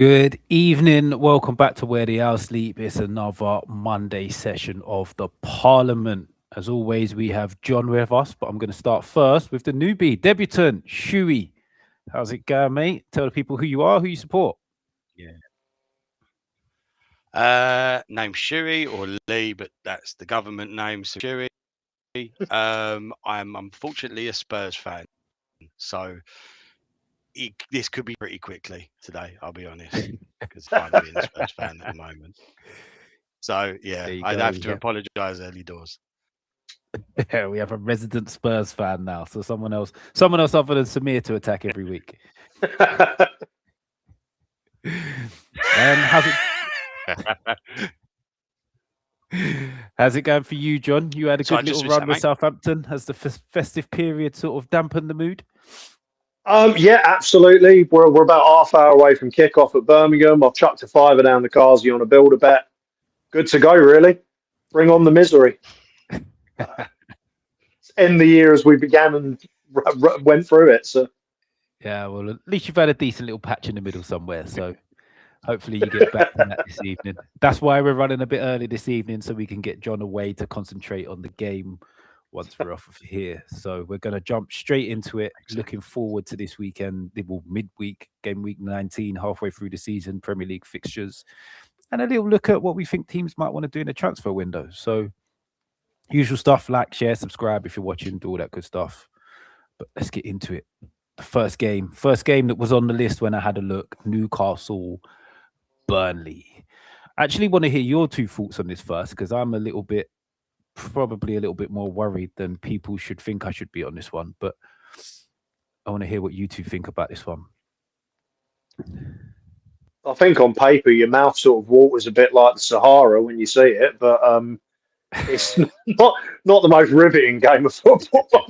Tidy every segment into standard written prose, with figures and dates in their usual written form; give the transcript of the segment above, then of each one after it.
Good evening. Welcome back to Where the Owls Sleep. It's another Monday session of the Parliament. As always, we have John with us, but I'm going to start first with the newbie, debutant, Shuey. How's it going, mate? Tell the people who you are, who you support. Yeah. Name's Shuey or Lee, but that's the government name. So Shuey. I'm unfortunately a Spurs fan, so this could be pretty quickly today. I'll be honest, because I'm being a Spurs fan at the moment. So yeah, I'd Go. have to apologise early doors. We have a resident Spurs fan now, so someone else other than Samir to attack every week. How's it going for you, John? You had a good little run with Southampton. Has the festive period sort of dampened the mood? Yeah, absolutely. We're about half hour away from kickoff at Birmingham. I've chucked a fiver down the Carsey on a builder bet. Good to go, really. Bring on the misery. End the year as we began and went through it. So, yeah, well, at least you've had a decent little patch in the middle somewhere. So hopefully you get back from that this evening. That's why we're running a bit early this evening, so we can get John away to concentrate on the game once we're off of here. So we're going to jump straight into it. Looking forward to this weekend. Midweek, game week 19, halfway through the season, Premier League fixtures, and a little look at what we think teams might want to do in the transfer window. So usual stuff, like, share, subscribe if you're watching, do all that good stuff. But let's get into it. The first game that was on the list when I had a look, Newcastle, Burnley. I actually want to hear your two thoughts on this first, because I'm probably a little bit more worried than people should think I should be on this one. But I want to hear what you two think about this one. I think on paper your mouth sort of waters a bit like the Sahara when you see it, but it's not the most riveting game of football.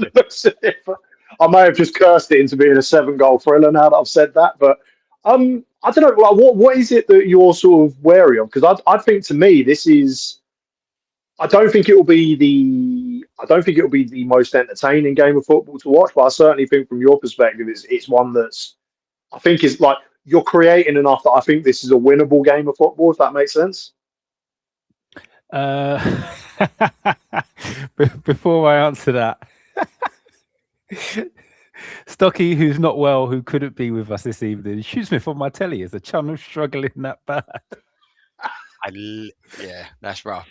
I may have just cursed it into being a 7-goal thriller now that I've said that, but I don't know. Like, what is it that you're sort of wary of? Because I think, to me, this is. I don't think it will be the most entertaining game of football to watch, but I certainly think, from your perspective, it's one that's. I think is like you're creating enough that I think this is a winnable game of football. If that makes sense. Before I answer that. Stocky, who's not well, who couldn't be with us this evening, shoots me from my telly. Is the channel struggling that bad? Yeah, that's rough.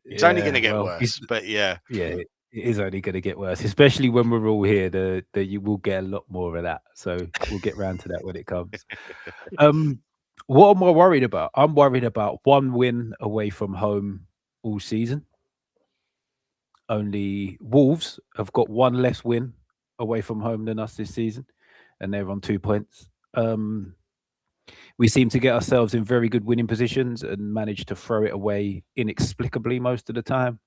It's only going to get worse, but yeah. Yeah, it is only going to get worse, especially when we're all here. You will get a lot more of that. So we'll get round to that when it comes. What am I worried about? I'm worried about one win away from home all season. Only Wolves have got one less win away from home than us this season, and they're on 2 points. We seem to get ourselves in very good winning positions and manage to throw it away inexplicably most of the time.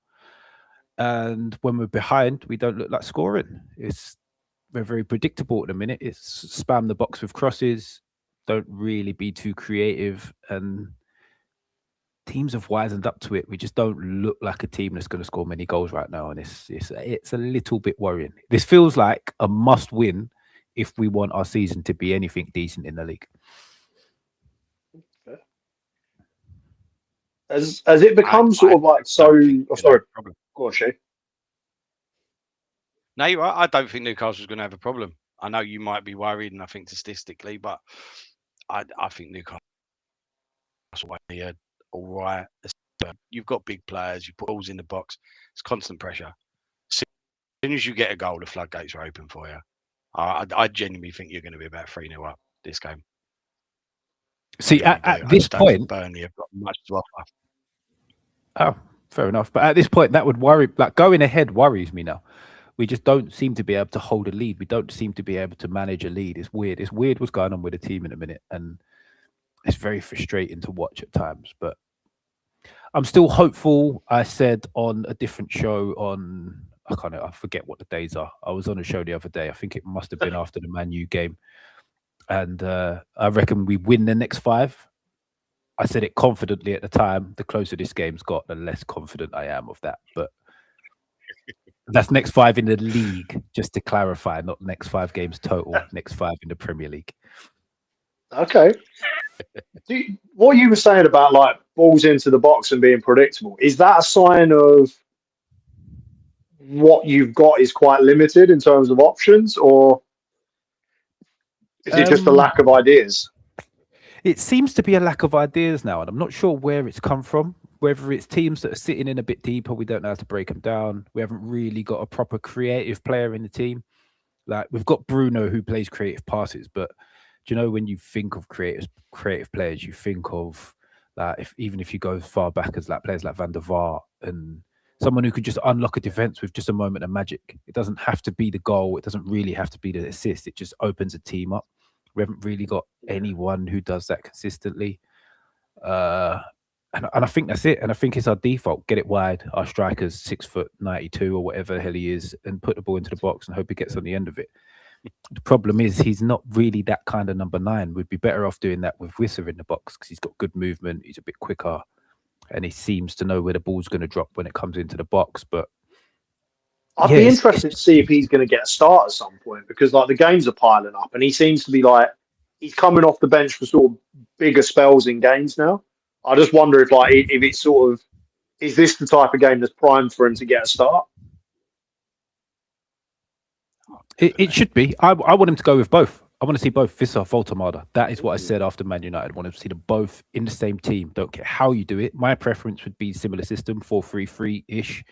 And when we're behind, we don't look like scoring. We're very predictable at the minute. It's spam the box with crosses, don't really be too creative, and teams have wisened up to it. We just don't look like a team that's going to score many goals right now, and it's a little bit worrying. This feels like a must-win if we want our season to be anything decent in the league. As it becomes sort of like so. Oh, sorry, go on, Shay. No, you're right. I don't think Newcastle's going to have a problem. I know you might be worried, and I think statistically, but I think Newcastle will be all right. You've got big players. You put balls in the box. It's constant pressure. As soon as you get a goal, the floodgates are open for you. I genuinely think you're going to be about 3-0 up this game. See, at this point, Burnley have got much to offer. Oh, fair enough. But at this point, that would worry. Like, going ahead worries me now. We just don't seem to be able to hold a lead. We don't seem to be able to manage a lead. It's weird. It's weird what's going on with the team in a minute, and it's very frustrating to watch at times. But I'm still hopeful. I said on a different show I forget what the days are. I was on a show the other day. I think it must have been after the Man U game. And I reckon we win the next 5. I said it confidently at the time. The closer this game's got, the less confident I am of that. But that's next 5 in the league, just to clarify, not next 5 games total, next 5 in the Premier League. Okay. What you were saying about like balls into the box and being predictable, is that a sign of what you've got is quite limited in terms of options, or is it just a lack of ideas? It seems to be a lack of ideas now, and I'm not sure where it's come from. Whether it's teams that are sitting in a bit deeper, we don't know how to break them down. We haven't really got a proper creative player in the team. Like we've got Bruno who plays creative passes, but do you know when you think of creative players, you think of like even if you go as far back as like players like Van der Vaart and someone who could just unlock a defense with just a moment of magic. It doesn't have to be the goal. It doesn't really have to be the assist. It just opens a team up. We haven't really got anyone who does that consistently. And I think that's it. And I think it's our default. Get it wide. Our striker's 6'92" or whatever the hell he is, and put the ball into the box and hope he gets on the end of it. The problem is he's not really that kind of number 9. We'd be better off doing that with Wissa in the box because he's got good movement. He's a bit quicker, and he seems to know where the ball's going to drop when it comes into the box. But I'd be interested to see if he's going to get a start at some point, because like the games are piling up, and he seems to be like he's coming off the bench for sort of bigger spells in games now. I just wonder if like if it's sort of, is this the type of game that's primed for him to get a start? It should be. I want him to go with both. I want to see both Visser, Voltemada. That is what I said after Man United. I want to see them both in the same team. Don't care how you do it. My preference would be similar system, 4-3-3-ish.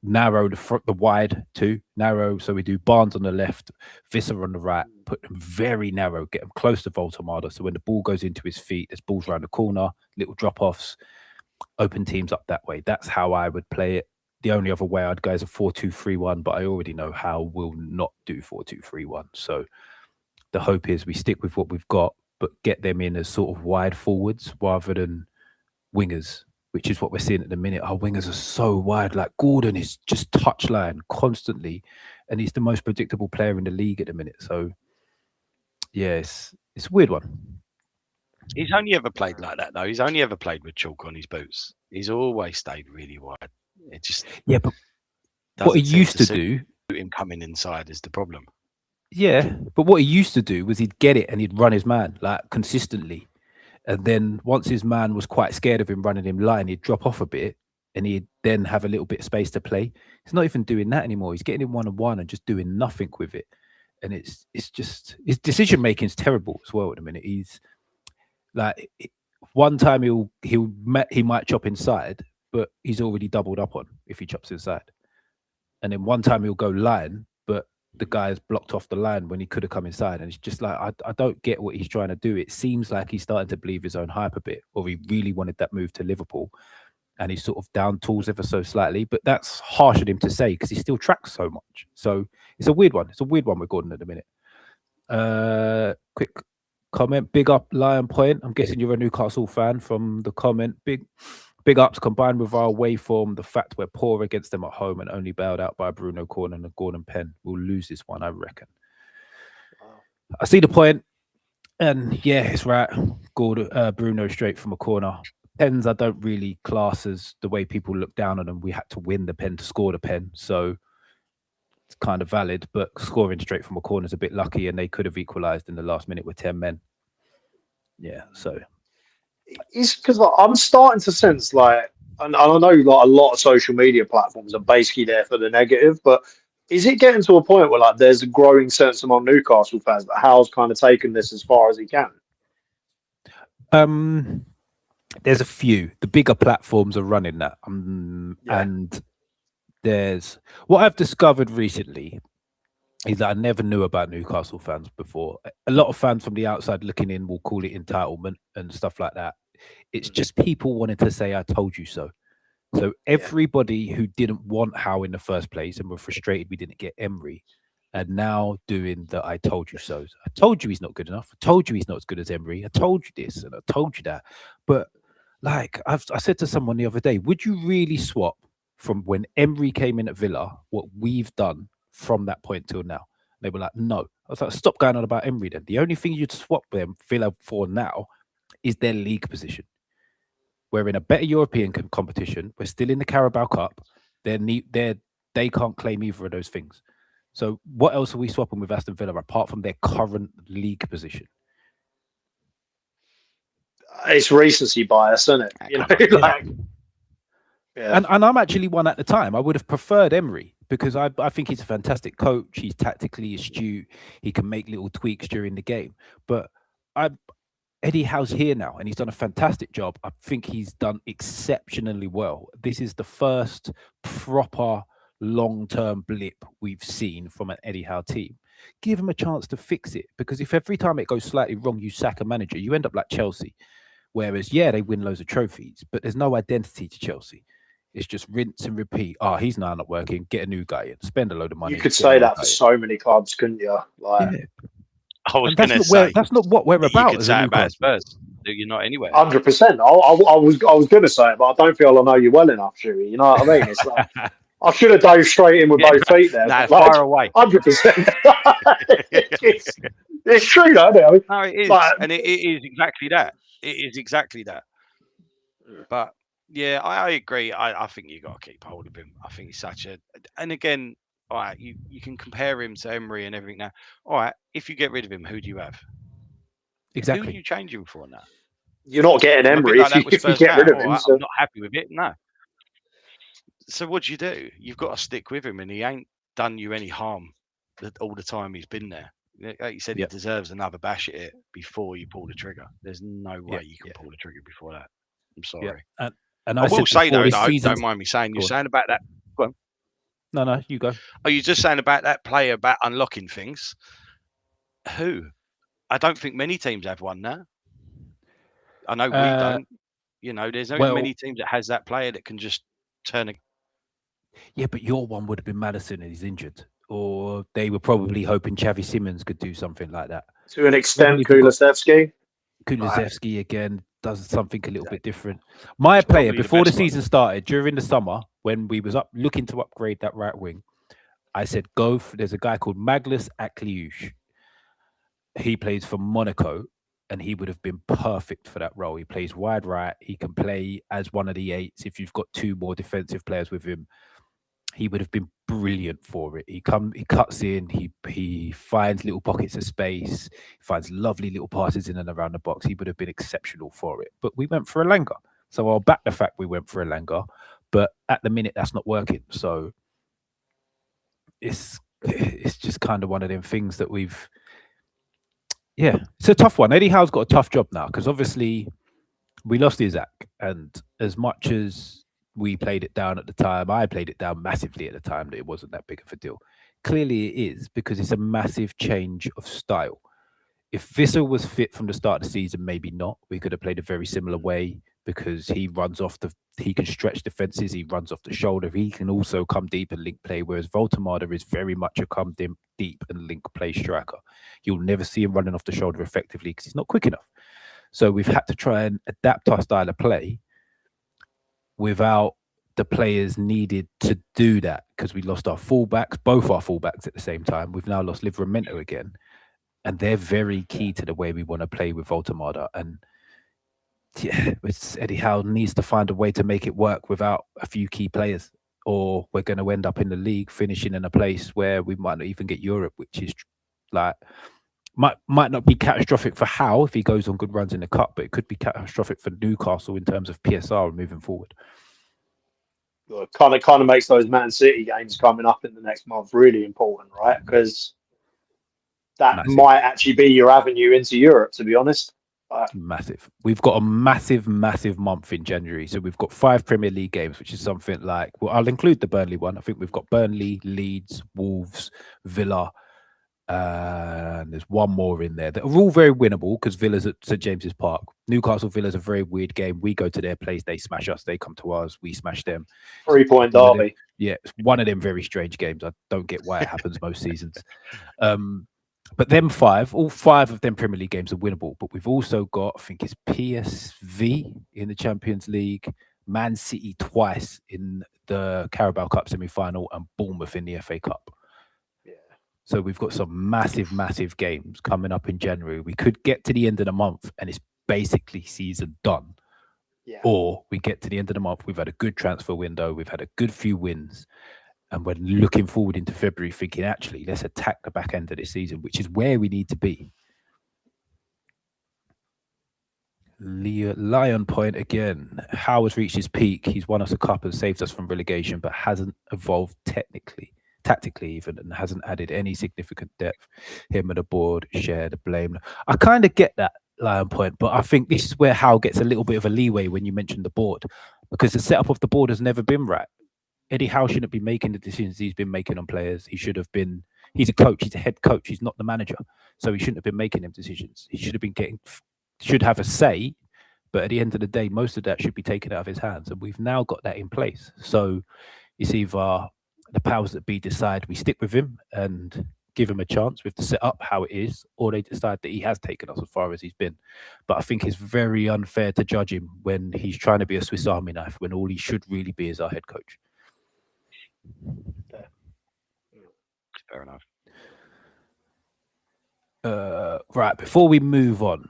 Narrow the wide too. Narrow, so we do Barnes on the left, Visser on the right, put them very narrow, get them close to Voltemada. So when the ball goes into his feet, there's balls around the corner, little drop-offs, open teams up that way. That's how I would play it. The only other way I'd go is a 4-2-3-1, but I already know how we'll not do 4-2-3-1. So the hope is we stick with what we've got, but get them in as sort of wide forwards rather than wingers, which is what we're seeing at the minute. Our wingers are so wide. Like Gordon is just touchline constantly, and he's the most predictable player in the league at the minute. So yeah, it's a weird one. He's only ever played like that, though. He's only ever played with chalk on his boots. He's always stayed really wide. It just but what he used to do, him coming inside is the problem. Yeah, but what he used to do was he'd get it and he'd run his man like consistently, and then once his man was quite scared of him running him line, he'd drop off a bit and he'd then have a little bit of space to play. He's not even doing that anymore. He's getting in 1-on-1 and just doing nothing with it, and it's just his decision making is terrible as well at the minute. He's like one time he might chop inside, but he's already doubled up on if he chops inside. And then one time he'll go line, but the guy's blocked off the line when he could have come inside. And it's just like, I don't get what he's trying to do. It seems like he's starting to believe his own hype a bit, or he really wanted that move to Liverpool. And he's sort of down tools ever so slightly, but that's harsh of him to say because he still tracks so much. So it's a weird one. It's a weird one with Gordon at the minute. Quick comment, big up Lion Point. I'm guessing you're a Newcastle fan from the comment. Big ups, combined with our away form, the fact we're poor against them at home and only bailed out by Bruno Corn and Gordon Penn. We'll lose this one, I reckon. I see the point, and yeah, it's right. Bruno straight from a corner. Pens I don't really class as the way people look down on them. We had to win the pen to score the pen, so it's kind of valid, but scoring straight from a corner is a bit lucky, and they could have equalised in the last minute with 10 men. Yeah, so... It's because like, I'm starting to sense like, and I know like a lot of social media platforms are basically there for the negative, but is it getting to a point where like there's a growing sense among Newcastle fans that Hal's kind of taken this as far as he can? There's a few. The bigger platforms are running that, and there's what I've discovered recently is that I never knew about Newcastle fans before. A lot of fans from the outside looking in will call it entitlement and stuff like that. It's just people wanting to say, I told you so. So everybody who didn't want Howe in the first place and were frustrated we didn't get Emery are now doing the I told you so. I told you he's not good enough. I told you he's not as good as Emery. I told you this and I told you that. But like I said to someone the other day, would you really swap from when Emery came in at Villa, what we've done from that point till now? They were like, no. I was like, stop going on about Emery then. The only thing you'd swap them Villa for now is their league position. We're in a better European competition. We're still in the Carabao Cup. They can't claim either of those things. So what else are we swapping with Aston Villa apart from their current league position? It's recency bias, isn't it? You know, like, yeah. And I'm actually one at the time. I would have preferred Emery because I think he's a fantastic coach. He's tactically astute. He can make little tweaks during the game. But Eddie Howe's here now, and he's done a fantastic job. I think he's done exceptionally well. This is the first proper long-term blip we've seen from an Eddie Howe team. Give him a chance to fix it, because if every time it goes slightly wrong, you sack a manager, you end up like Chelsea. Whereas, yeah, they win loads of trophies, but there's no identity to Chelsea. It's just rinse and repeat. Oh, he's now not working. Get a new guy in. Spend a load of money. You could say that for so many clubs, couldn't you? Like, yeah. I was going to say that's not what we're about. You could say about Spurs. You're not anywhere. 100%. I was going to say it, but I don't feel I know you well enough, Shuey. You know what I mean? It's like, I should have dove straight in with both feet there. Nah, like, fire away. 100%. It's true, though. Isn't it? No, it is, like, and it is exactly that. It is exactly that. But yeah, I agree. I think you got to keep hold of him. I think he's such a. And again, all right, you can compare him to Emery and everything now. All right, if you get rid of him, who do you have? Exactly. Who do you change him for now? You're not getting Emery if you get rid of him. Right, so. I'm not happy with it. No. So what do you do? You've got to stick with him, and he ain't done you any harm all the time he's been there. Like you said, he deserves another bash at it before you pull the trigger. There's no way you can pull the trigger before that. I'm sorry. And I will say though, season... don't mind me saying, you're saying about that. Go on. No, you go. Are you just saying about that player about unlocking things? Who? I don't think many teams have one now. I know we don't. You know, there's only many teams that has that player that can just turn. Yeah, but your one would have been Maddison and he's injured. Or they were probably hoping Xavi Simons could do something like that. To an extent, Kulusevski. Kulusevski again does something a little bit different. My player, before the season started, during the summer, when we was looking to upgrade that right wing, I said, there's a guy called Maglus Akliouche. He plays for Monaco, and he would have been perfect for that role. He plays wide right. He can play as one of the eights. If you've got two more defensive players with him, he would have been brilliant for it. He cuts in, he finds little pockets of space, he finds lovely little passes in and around the box. He would have been exceptional for it. But we went for Elanga. So I'll back the fact we went for Elanga, but at the minute that's not working. So it's just kind of one of them things that it's a tough one. Eddie Howe's got a tough job now, because obviously we lost Isaac, and as much as we played it down at the time, I played it down massively at the time, that it wasn't that big of a deal. Clearly it is, because it's a massive change of style. If Vissel was fit from the start of the season, maybe not. We could have played a very similar way, because he can stretch defenses, he runs off the shoulder, he can also come deep and link play, whereas Voltemada is very much a come deep and link play striker. You'll never see him running off the shoulder effectively because he's not quick enough. So we've had to try and adapt our style of play without the players needed to do that, because we lost our fullbacks, both our fullbacks at the same time. We've now lost Livramento again, and they're very key to the way we want to play with Voltemada. And Eddie Howe needs to find a way to make it work without a few key players, or we're going to end up in the league finishing in a place where we might not even get Europe, which is like might not be catastrophic for Howe if he goes on good runs in the cup, but it could be catastrophic for Newcastle in terms of PSR moving forward. Well, kind of makes those Man City games coming up in the next month really important, right? Because that might actually be your avenue into Europe, to be honest. Massive. We've got a massive month in January. So we've got 5 Premier League games, which is something like, well, I'll include the Burnley one. I think we've got Burnley, Leeds, Wolves, Villa, and there's one more in there that are all very winnable, because Villa's at St James's Park. Newcastle Villa's a very weird game. We go to their place, they smash us, they come to ours, we smash them. 3-point derby. Yeah, it's one of them very strange games. I don't get why it happens most seasons. But them 5, all 5 of them Premier League games are winnable. But we've also got, I think it's PSV in the Champions League, Man City twice in the Carabao Cup semi-final, and Bournemouth in the FA Cup. So we've got some massive games coming up in January. We could get to the end of the month and it's basically season done. Yeah. Or we get to the end of the month, we've had a good transfer window, we've had a good few wins, and we're looking forward into February thinking, actually, let's attack the back end of this season, which is where we need to be. Lion point again. Howard's reached his peak. He's won us a cup and saved us from relegation, but hasn't evolved tactically even, and hasn't added any significant depth. Him and the board share the blame. I kind of get that, Lion point, but I think this is where Howe gets a little bit of a leeway when you mention the board, because the setup of the board has never been right. Eddie Howe shouldn't be making the decisions he's been making on players. He should have been. He's a coach. He's a head coach. He's not the manager, so he shouldn't have been making them decisions. He should have been should have a say, but at the end of the day, most of that should be taken out of his hands, and we've now got that in place. So it's either the powers that be decide we stick with him and give him a chance with the setup how it is, or they decide that he has taken us as far as he's been. But I think it's very unfair to judge him when he's trying to be a Swiss Army knife, when all he should really be is our head coach. Fair enough. Right, before we move on,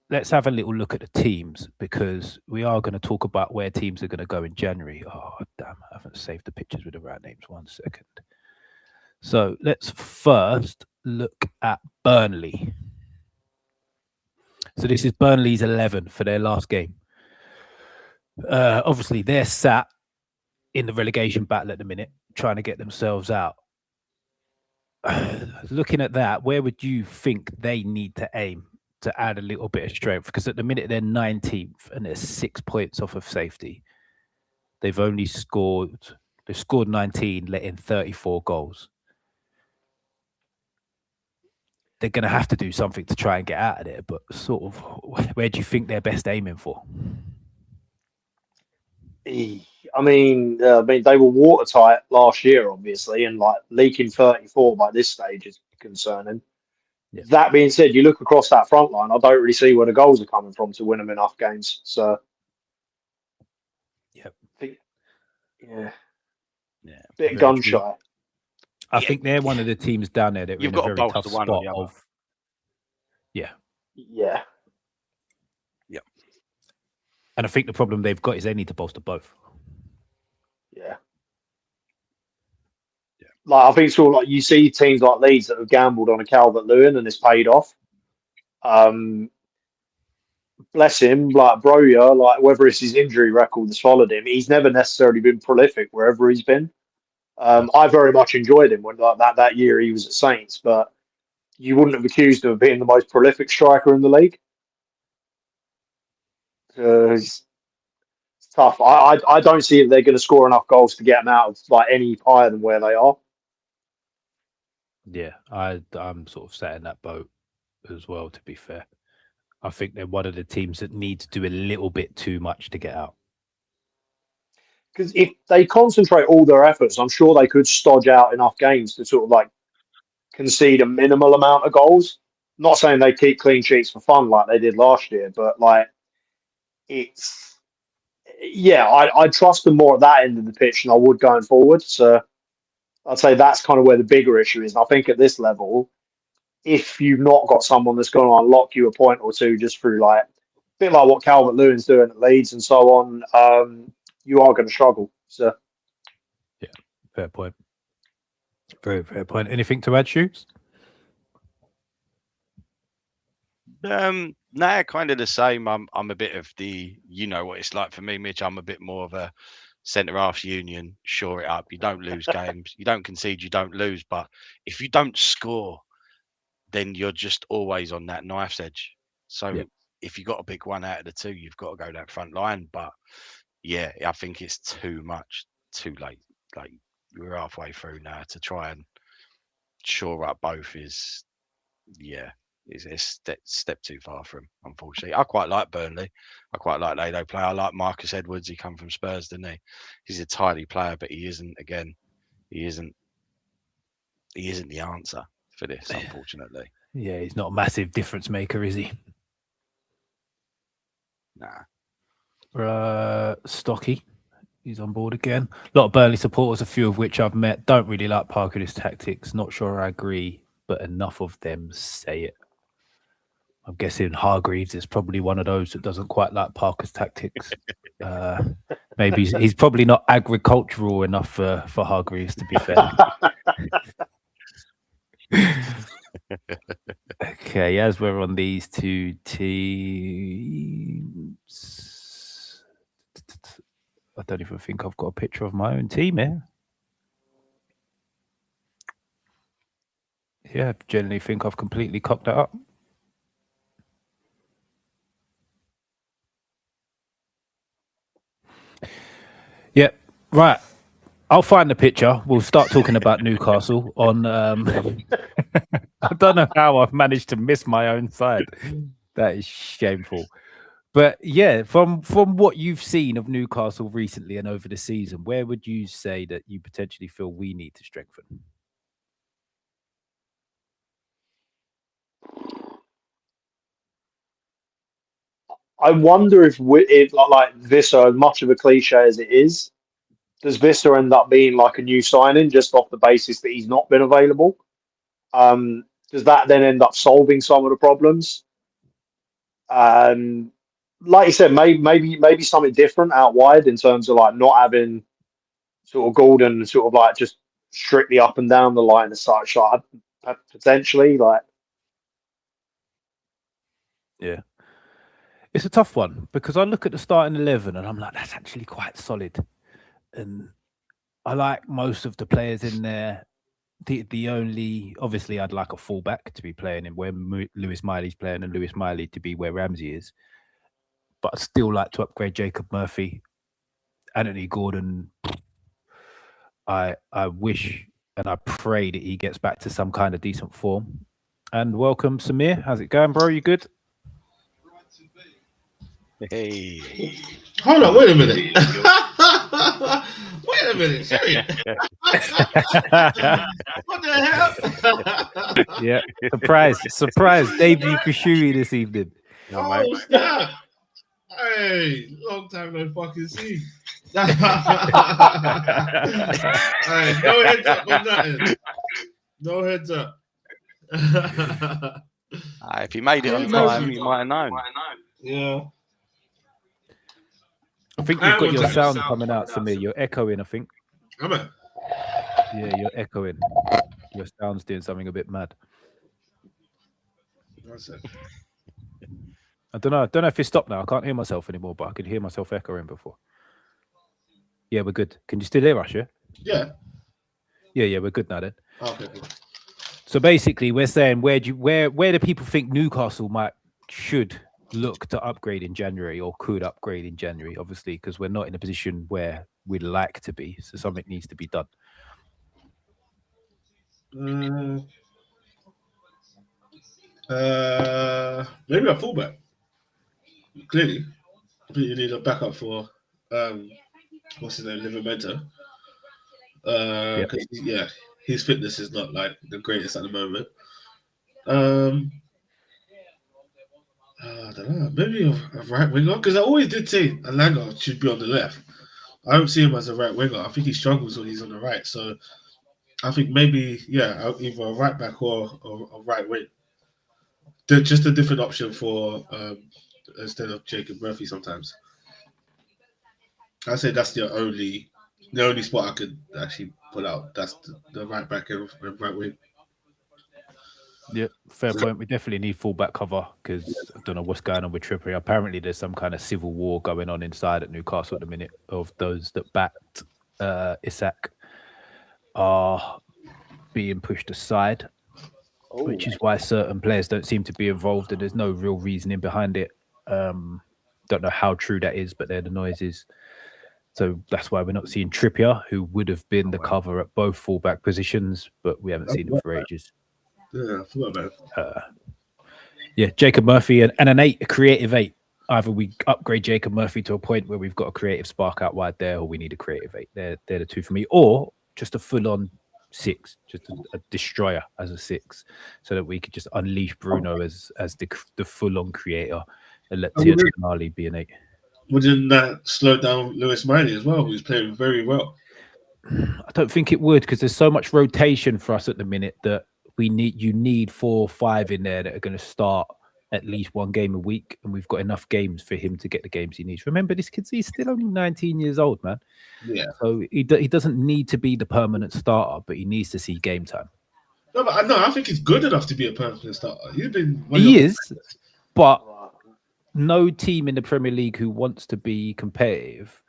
let's have a little look at the teams, because we are going to talk about where teams are going to go in January. Oh, damn, I haven't saved the pictures with the right names. 1 second. So let's first look at Burnley. So this is Burnley's 11 for their last game. Obviously, they're sat in the relegation battle at the minute, trying to get themselves out. Looking at that, where would you think they need to aim to add a little bit of strength? Because at the minute they're 19th and they're 6 points off of safety. They've scored 19, let in 34 goals. They're going to have to do something to try and get out of there, but sort of, where do you think they're best aiming for? I mean, they were watertight last year, obviously, and like leaking 34 by this stage is concerning. Yeah. That being said, you look across that front line, I don't really see where the goals are coming from to win them enough games. So, yep. Yeah, bit gun shy. I think they're one of the teams down there that you've got a very tough spot of. Yeah. And I think the problem they've got is they need to bolster both. Yeah. Like, I think sort of like you see teams like Leeds that have gambled on a Calvert-Lewin and it's paid off. Bless him, like Broja, like whether it's his injury record that's followed him, he's never necessarily been prolific wherever he's been. I very much enjoyed him when like that year he was at Saints, but you wouldn't have accused him of being the most prolific striker in the league. It's tough. I don't see if they're going to score enough goals to get them out of like any higher than where they are. Yeah, I'm sort of sat in that boat as well, to be fair. I think they're one of the teams that need to do a little bit too much to get out. Because if they concentrate all their efforts, I'm sure they could stodge out enough games to sort of like concede a minimal amount of goals. I'm not saying they keep clean sheets for fun like they did last year, but like I trust them more at that end of the pitch than I would going forward. So I'd say that's kind of where the bigger issue is. And I think at this level, if you've not got someone that's going to unlock you a point or two just through like a bit like what Calvert-Lewin's doing at Leeds and so on, you are going to struggle. So yeah, fair point. Very fair point. Anything to add, Shoots? Nah, kind of the same. I'm a bit of the, you know what it's like for me, Mitch. I'm a bit more of a centre half union. Shore it up. You don't lose games. You don't concede. You don't lose. But if you don't score, then you're just always on that knife's edge. So if you got to pick one out of the two, you've got to go that front line. But yeah, I think it's too much, too late. Like we're halfway through now to try and shore up both is, it's a step too far for him, unfortunately. I quite like Burnley. I quite like they play. I like Marcus Edwards. He come from Spurs, didn't he? He's a tidy player, but he isn't the answer for this, unfortunately. Yeah, he's not a massive difference maker, is he? Nah. Stocky, he's on board again. A lot of Burnley supporters, a few of which I've met, don't really like Parker's tactics. Not sure I agree, but enough of them say it. I'm guessing Hargreaves is probably one of those that doesn't quite like Parker's tactics. Maybe he's probably not agricultural enough for Hargreaves, to be fair. Okay, as we're on these two teams, don't even think I've got a picture of my own team here. Yeah, I generally think I've completely cocked that up. Yeah, right. I'll find the picture. We'll start talking about Newcastle on. I don't know how I've managed to miss my own side. That is shameful. But yeah, from what you've seen of Newcastle recently and over the season, where would you say that you potentially feel we need to strengthen? I wonder if like Visser, as much of a cliche as it is, does Visser end up being like a new signing just off the basis that he's not been available? Does that then end up solving some of the problems? Like you said, maybe something different out wide in terms of like not having sort of Gordon sort of like just strictly up and down the line as such. Like potentially, like yeah. It's a tough one because I look at the starting 11 and I'm like, that's actually quite solid. And I like most of the players in there. The only, obviously, I'd like a fullback to be playing in where Lewis Miley's playing and Lewis Miley to be where Ramsey is. But I'd still like to upgrade Jacob Murphy. Anthony Gordon, I wish and I pray that he gets back to some kind of decent form. And welcome, Samir. How's it going, bro? You good? Hey. Hold on, wait a minute. Wait a minute. Sorry. What the hell? Yeah. Surprise. Debut for Shuey this evening. Oh, snap. Hey, long time no fucking see. Hey, no heads up on nothing. No heads up. If you made it on time, you might have known. Yeah. I think you've got your sound coming out, Samir. You're echoing, I think. Am I? Yeah, you're echoing. Your sound's doing something a bit mad. That's it. I don't know if it's stopped now. I can't hear myself anymore, but I could hear myself echoing before. Yeah, we're good. Can you still hear us, yeah? Yeah. Yeah, we're good now then. Okay. So basically, we're saying where do people think Newcastle should look to upgrade in January or could upgrade in January? Obviously, because we're not in a position where we'd like to be, so something needs to be done. Maybe a fullback. Clearly, I think you need a backup for what's his name, Livramento. Yeah, his fitness is not like the greatest at the moment. I don't know, maybe a right winger, because I always did say Alanga should be on the left. I don't see him as a right winger. I think he struggles when he's on the right. So I think maybe, yeah, either a right back or a right wing. Just a different option for instead of Jacob Murphy sometimes. I say that's the only spot I could actually pull out. That's the right back and right wing. Yeah, fair point. We definitely need fullback cover because I don't know what's going on with Trippier. Apparently, there's some kind of civil war going on inside at Newcastle at the minute of those that backed Isak are being pushed aside, which is why certain players don't seem to be involved, and there's no real reasoning behind it. Don't know how true that is, but they're the noises. So that's why we're not seeing Trippier, who would have been the cover at both fullback positions, but we haven't seen him for ages. Yeah, I forgot about it. Jacob Murphy and a creative 8. Either we upgrade Jacob Murphy to a point where we've got a creative spark out wide there, or we need a creative 8. They're the two for me. Or just a full-on 6, just a destroyer as a 6, so that we could just unleash Bruno as the full-on creator and let Tierney be an 8. Wouldn't that slow down Lewis Miley as well, who's playing very well? I don't think it would, because there's so much rotation for us at the minute that you need 4 or 5 in there that are going to start at least one game a week, and we've got enough games for him to get the games he needs. Remember, he's still only 19 years old, man. Yeah. So he doesn't need to be the permanent starter, but he needs to see game time. No, but I think he's good enough to be a permanent starter. He is, but no team in the Premier League who wants to be competitive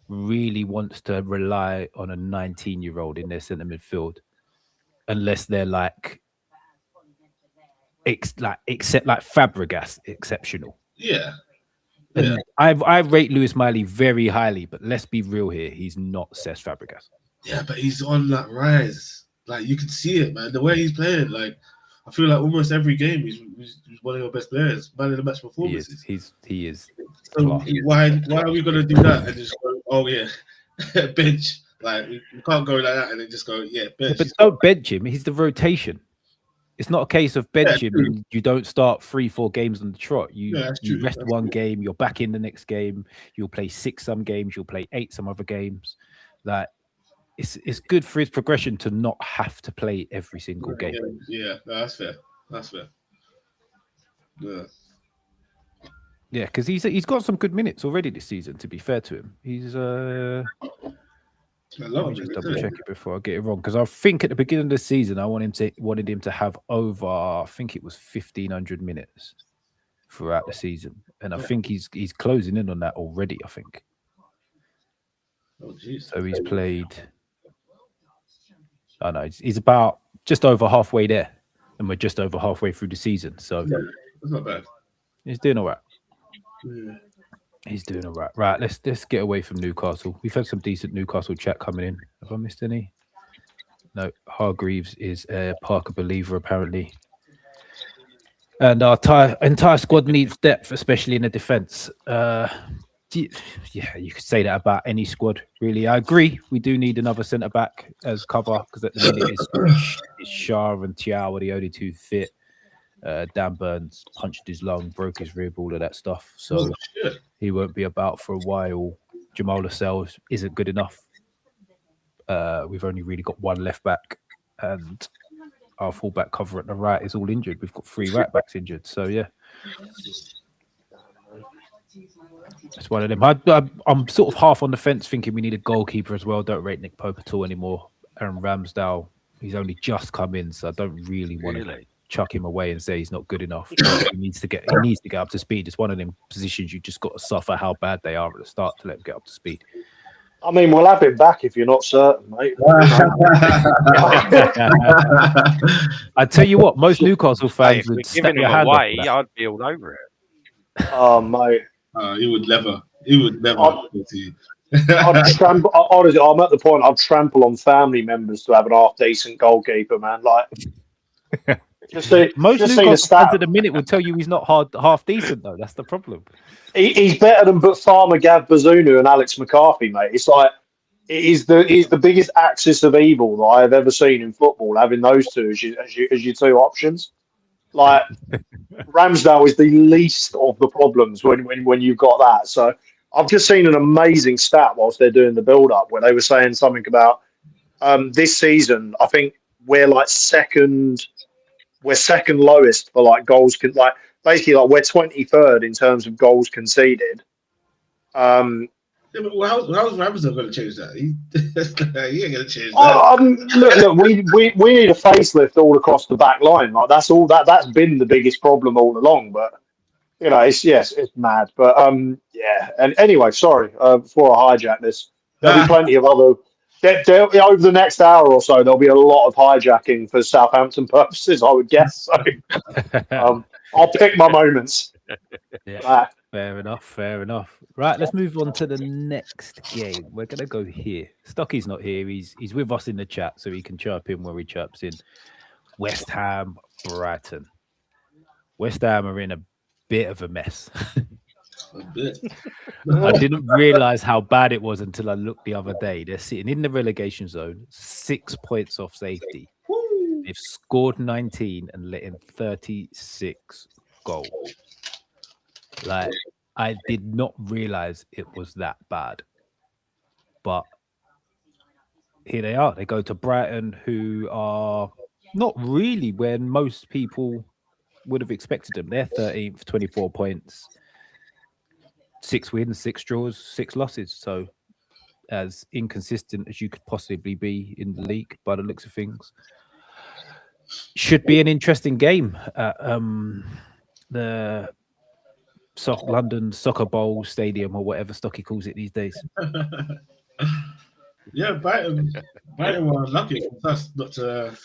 really wants to rely on a 19-year-old in their centre midfield, unless they're like except like Fabregas exceptional. Yeah. And I rate Lewis Miley very highly, but let's be real here, he's not Cesc Fabregas. Yeah, but he's on that rise. Like, you can see it, man. The way he's playing, like, I feel like almost every game he's one of your best players, man of the match performances. He is. So why are we gonna do that and just go, oh yeah, bench? Like, we can't go like that and then just go, yeah, bench. But don't bench him. He's the rotation. It's not a case of bench him and you don't start 3-4 games on the trot. You rest one game, you're back in the next game. You'll play 6 some games. You'll play 8 some other games. Like, it's good for his progression to not have to play every single game. Yeah, that's fair. That's fair. Yeah, because he's got some good minutes already this season. To be fair to him, he's I'll just double check it before I get it wrong, because I think at the beginning of the season I wanted him to have over, I think it was 1,500 minutes throughout the season, and I think he's closing in on that already. I think. Oh, geez. So he's played. I know he's about just over halfway there, and we're just over halfway through the season. So that's not bad. He's doing all right. Yeah. He's doing all right. Right, let's get away from Newcastle. We've had some decent Newcastle chat coming in. Have I missed any? No, Hargreaves is a Parker believer, apparently. And our entire squad needs depth, especially in the defence. Yeah, you could say that about any squad, really. I agree. We do need another centre-back as cover, because at the minute it's Shah and Thiaw are the only 2 fit. Dan Burns punched his lung, broke his rib, all of that stuff. So he won't be about for a while. Jamal Lascelles isn't good enough. We've only really got 1 left back, and our fullback cover at the right is all injured. We've got 3 right backs injured. So yeah, it's one of them. I'm sort of half on the fence, thinking we need a goalkeeper as well. Don't rate Nick Pope at all anymore. Aaron Ramsdale, he's only just come in, so I don't really want to chuck him away and say he's not good enough. He needs to get up to speed. It's one of them positions you just got to suffer how bad they are at the start to let him get up to speed. I mean, we'll have him back if you're not certain, mate. I tell you what, most Newcastle fans would give him away. I'd be all over it. Oh, mate, he would never. I'd trample. Honestly, I'm at the point I'd trample on family members to have an half decent goalkeeper, man. Like. Most Newcastle fans at the minute will tell you he's not half decent, though. That's the problem. He's better than Farmer Gav Bazunu and Alex McCarthy, mate. It's like he's the biggest axis of evil that I have ever seen in football. Having those two as your 2 options, like Ramsdale is the least of the problems when you've got that. So I've just seen an amazing stat whilst they're doing the build up where they were saying something about this season. I think we're like second. We're second lowest for like goals, basically like we're 23rd in terms of goals conceded. Yeah, but how's Ramsdale going to change that? He ain't going to change that. Look, we need a facelift all across the back line. Like that's been the biggest problem all along. But you know, it's mad. But yeah. And anyway, sorry before I hijack this. There'll be plenty of other. Over the next hour or so, there'll be a lot of hijacking for Southampton purposes, I would guess. So, I'll pick my moments. Yeah, fair enough. Right, let's move on to the next game. We're going to go here. Stocky's not here. He's with us in the chat, so he can chirp in where he chirps in. West Ham, Brighton. West Ham are in a bit of a mess. I didn't realize how bad it was until I looked the other day. They're sitting in the relegation zone, 6 points off safety. They've scored 19 and let in 36 goals. Like, I did not realize it was that bad. But here they are. They go to Brighton, who are not really where most people would have expected them. They're 13th, 24 points. 6 wins, 6 draws, 6 losses. So as inconsistent as you could possibly be in the league by the looks of things. Should be an interesting game at the London Soccer Bowl Stadium or whatever stock he calls it these days. Yeah, Brighton were unlucky for us not to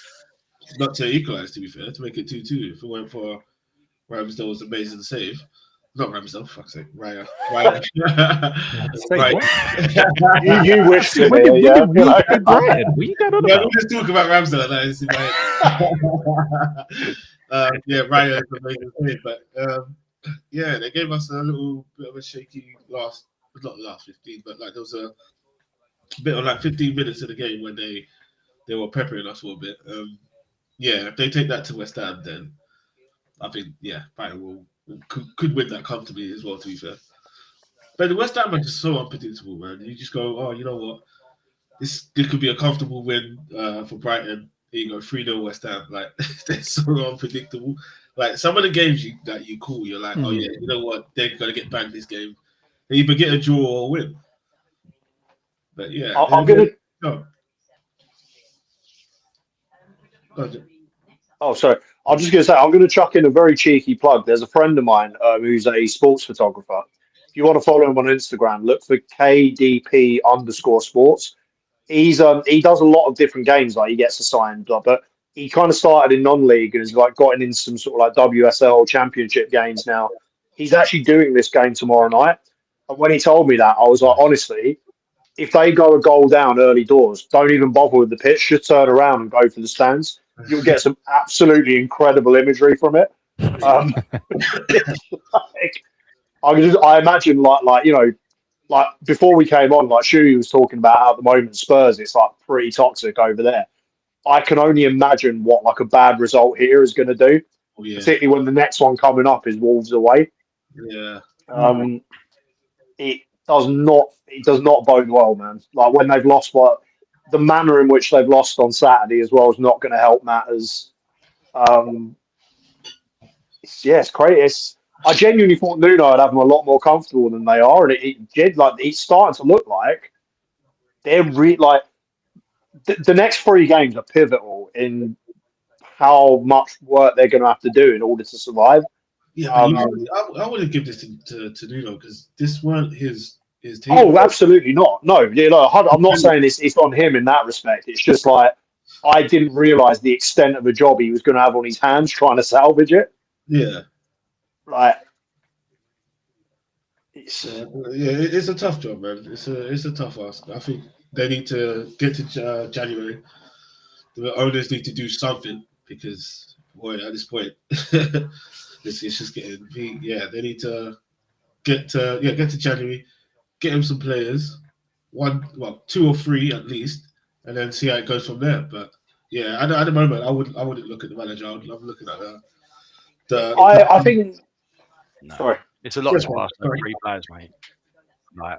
equalise. To be fair, to make it 2-2. If it weren't for Ramsdale's amazing save. Not Ramsdale, fuck's sake, Raya. Right. You wished it. When Yeah, did we get Brighton? What are you going on Yeah, about? we just talk about Ramsdale. That is in my head. Yeah, Raya is amazing save, but yeah, they gave us a little bit of a shaky not last 15, but like there was a bit of like 15 minutes of the game when they were peppering us for a bit. Yeah, if they take that to West Ham, then I think Brighton could win that comfortably as well. To be fair, but the West Ham are just so unpredictable, man. You just go, oh, you know what, this could be a comfortable win for Brighton. Here you go, 3-0 West Ham. Like they're so unpredictable. Like some of the games that you call, you're like, oh yeah, you know what, they're gonna get back this game. They either get a draw or a win. But yeah, I'm gonna. No. Oh, sorry. I'm just going to say, I'm going to chuck in a very cheeky plug. There's a friend of mine who's a sports photographer. If you want to follow him on Instagram, look for KDP_sports. He does a lot of different games. Like he gets assigned, but he kind of started in non-league and has like gotten in some sort of like WSL championship games now. He's actually doing this game tomorrow night. And when he told me that, I was like, honestly, if they go a goal down early doors, don't even bother with the pitch. Just turn around and go for the stands. You'll get some absolutely incredible imagery from it. I imagine like you know, like before we came on, like Shuey was talking about how at the moment Spurs, it's like pretty toxic over there. I can only imagine what like a bad result here is going to do, particularly when the next one coming up is Wolves away. Yeah. It does not bode well, man. Like when they've lost, the manner in which they've lost on Saturday as well is not going to help matters. It's great. I genuinely thought Nuno would have them a lot more comfortable than they are, and it did. Like it's starting to look like they're like the next 3 games are pivotal in how much work they're going to have to do in order to survive. Yeah, I wouldn't give this to Nuno because this weren't his team. Oh, absolutely not. No, I'm not saying it's on him in that respect. It's just like I didn't realise the extent of the job he was going to have on his hands trying to salvage it. Yeah. Like, it's a tough job, man. It's a tough ask. I think they need to get to January. The owners need to do something because, boy, at this point, it's just getting. They need to get to January, get him some players, 2 or 3 at least, and then see how it goes from there. But yeah, at the moment, I wouldn't look at the manager. I'm looking at I think. No. Sorry, it's a lot to ask for 3 players, mate. Like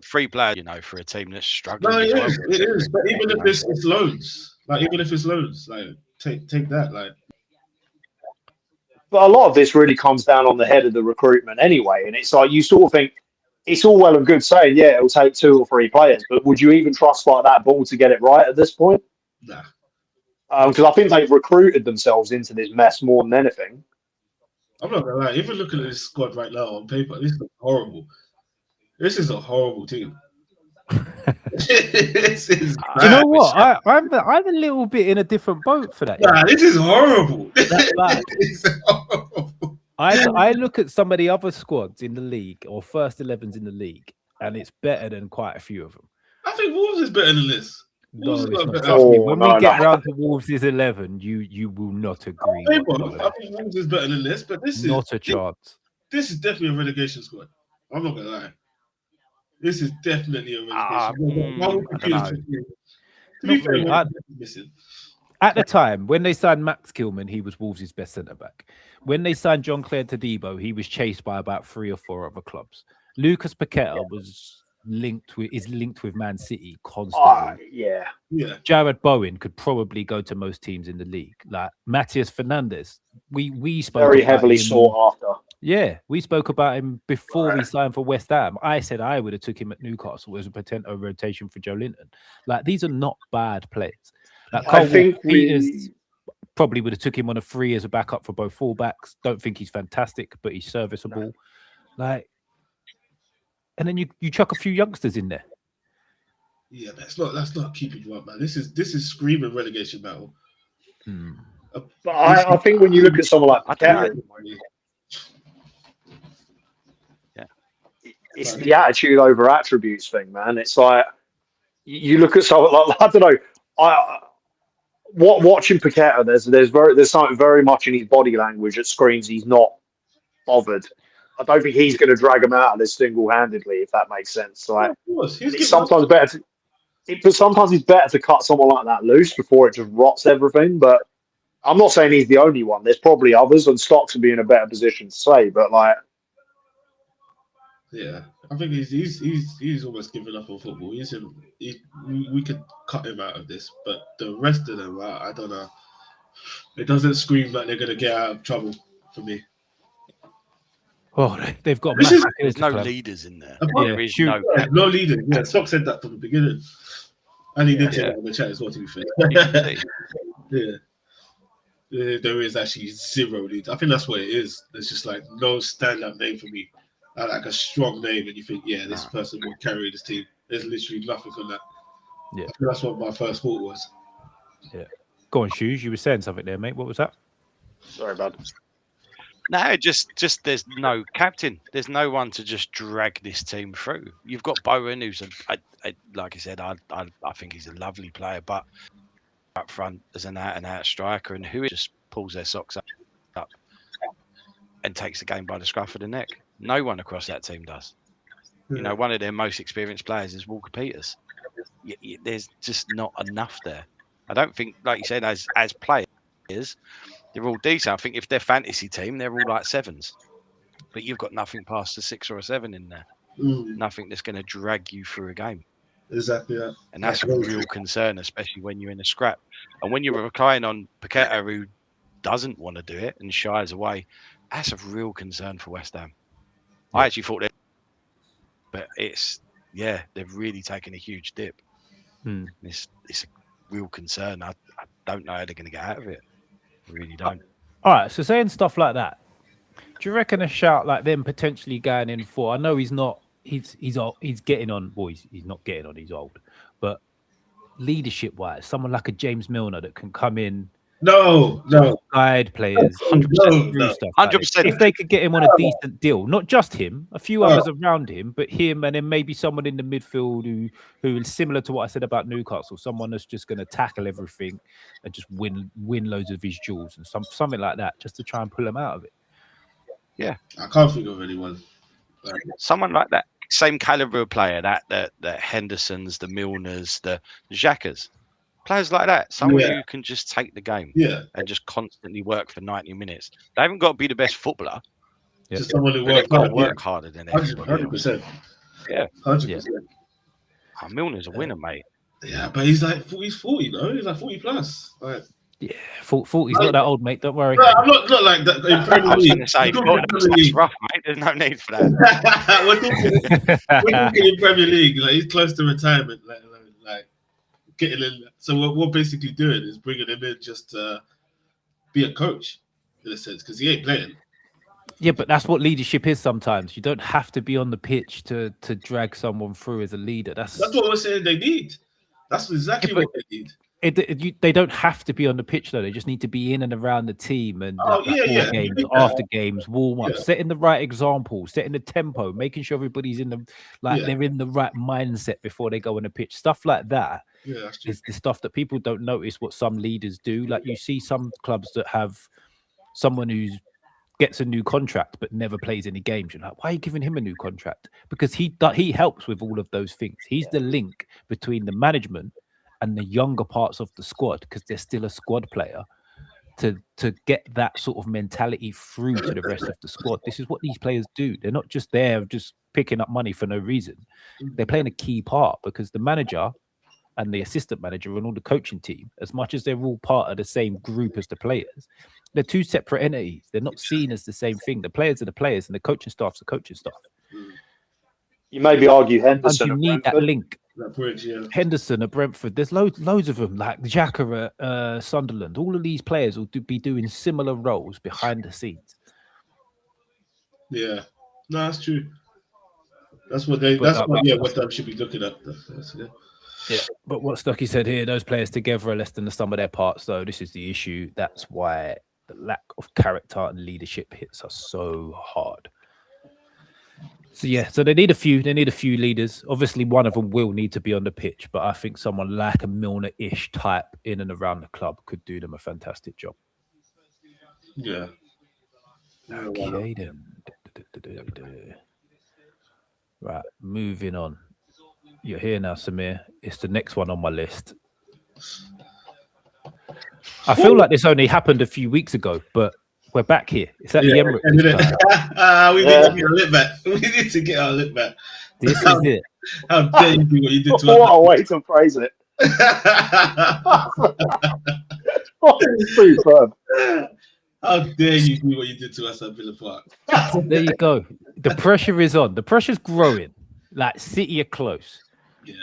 3 players, for a team that's struggling. No, it is. But even if it's loans, like take that, like. But a lot of this really comes down on the head of the recruitment anyway, and it's like you sort of think it's all well and good saying, it'll take 2 or 3 players, but would you even trust like that ball to get it right at this point? Nah. Because I think they've recruited themselves into this mess more than anything. I'm not gonna lie. Even looking at this squad right now on paper, this is horrible. This is a horrible team. This is bad. You know what? I'm a little bit in a different boat for that. Nah, this is horrible. That's bad. This is horrible. I look at some of the other squads in the league or first 11s in the league, and it's better than quite a few of them. I think Wolves is better than this. No, it's not. better. Trust me, when we get round to Wolves' 11, you will not agree. I think Wolves is better than this, but this is not a chance. This is definitely a relegation squad. I'm not gonna lie. This is definitely a relegation. At the time, when they signed Max Kilman, he was Wolves' best centre-back. When they signed John Claire Todibo, he was chased by about 3 or 4 other clubs. Lucas Paqueta is linked with Man City constantly. Yeah. Jared Bowen could probably go to most teams in the league. Like Matias Fernandes, we spoke very about heavily him. sought after. Yeah, we spoke about him before we signed for West Ham. I said I would have took him at Newcastle as a potential rotation for Joe Linton. Like these are not bad players. Like I think Probably would have took him on a free as a backup for both fullbacks. Don't think he's fantastic, but he's serviceable. Like, and then you chuck a few youngsters in there. Yeah, that's not keeping you up, man. This is screaming relegation battle. But I think when you look at someone like Paqueta, it's the attitude over attributes thing, man. It's like you look at someone like, I don't know. Watching Paqueta, there's something very much in his body language that screams he's not bothered. I don't think he's going to drag him out of this single-handedly, if that makes sense. Like, it's sometimes better but sometimes it's better to cut someone like that loose before it just rots everything. But I'm not saying he's the only one. There's probably others, and Stocks would be in a better position to say. But like, yeah, I think he's almost given up on football. We could cut him out of this, but the rest of them, I don't know. It doesn't scream like they're going to get out of trouble for me. Oh, they've got. There's no leaders in there. There is no leaders. Yeah, Stock said that from the beginning, and he did say that in the chat as well. To be fair, there is actually zero leaders. I think that's what it is. There's just like no stand-up name for me, like a strong name, and you think, yeah, this person will carry this team. There's literally nothing on that. Yeah, I think that's what my first thought was. Yeah, go on, Shoes. You were saying something there, mate. What was that? Sorry, bud. No, just there's no captain. There's no one to just drag this team through. You've got Bowen, who's like I said, I think he's a lovely player, but up front as an out-and-out striker, and who just pulls their socks up and takes the game by the scruff of the neck. No one across that team does. You know, one of their most experienced players is Walker Peters. There's just not enough there. I don't think, like you said, as players, they're all decent. I think if they're fantasy team, they're all like sevens. But you've got nothing past a 6 or a 7 in there. Nothing that's going to drag you through a game. Exactly that. And that's a real concern, especially when you're in a scrap. And when you're relying on Paqueta, who doesn't want to do it and shies away, that's a real concern for West Ham. I actually thought that, but they've really taken a huge dip. It's a real concern. I don't know how they're going to get out of it. I really don't. All right, so saying stuff like that, do you reckon a shout like them potentially going in for? I know he's not. He's getting on. Well, he's not getting on. He's old, but leadership-wise, someone like a James Milner that can come in. No. Guide players, 100%. 100%. If they could get him on a decent deal, not just him, a few others around him, but him, and then maybe someone in the midfield who is similar to what I said about Newcastle, someone that's just going to tackle everything and just win loads of his duels and something like that, just to try and pull him out of it. Yeah, I can't think of anyone. Someone like that, same caliber of player, the Hendersons, the Milners, the Xhakas. Players like that, someone who can just take the game and just constantly work for 90 minutes. They haven't got to be the best footballer. Just someone who work harder than everybody. 100%. Yeah. 100%. Oh, Milner's a winner, mate. Yeah, but he's 40, no? He's like 40 plus. Like, yeah, 40's not that old, mate. Don't worry. No, I'm not like that. In Premier League. I was going to say, that's rough, mate. There's no need for that. we're talking in Premier League. Like, he's close to retirement. Like getting in. So what we're basically doing is bringing him in just to be a coach, in a sense, because he ain't playing. Yeah, but that's what leadership is sometimes. You don't have to be on the pitch to drag someone through as a leader. That's what we're saying they need. That's exactly what they need. They don't have to be on the pitch, though. They just need to be in and around the team and games, after games, warm up, setting the right example, setting the tempo, making sure everybody's in they're in the right mindset before they go on the pitch. Stuff like that is the stuff that people don't notice what some leaders do. Like you see some clubs that have someone who gets a new contract but never plays any games. You're like, why are you giving him a new contract? Because he helps with all of those things. He's the link between the management and the younger parts of the squad, because they're still a squad player, to get that sort of mentality through to the rest of the squad. This is what these players do. They're not just there just picking up money for no reason. They're playing a key part, because the manager and the assistant manager and all the coaching team, as much as they're all part of the same group as the players, they're two separate entities. They're not seen as the same thing. The players are the players and the coaching staff's the coaching staff. You maybe argue Henderson. And you need that link. That bridge, yeah. Henderson at Brentford. There's loads of them, like Xhaka at Sunderland. All of these players will be doing similar roles behind the scenes. Yeah. No, that's true. That's what West should be looking at. That's good. Yeah, but what Stucky said here, those players together are less than the sum of their parts, though. This is the issue. That's why the lack of character and leadership hits us so hard. So they need a few leaders. Obviously, one of them will need to be on the pitch, but I think someone like a Milner-ish type in and around the club could do them a fantastic job. Yeah. Okay, then. Right, moving on. You're here now, Samir. It's the next one on my list. I feel like this only happened a few weeks ago, but we're back here. It's at the Emirates. We need to get our lip back. We need to get our lip back. This is it. How dare you do what you did to us? What a way to phrase it. Superb. How dare you do what you did to us at Villa Park? There you go. The pressure is on. The pressure's growing. Like City are close. Yeah.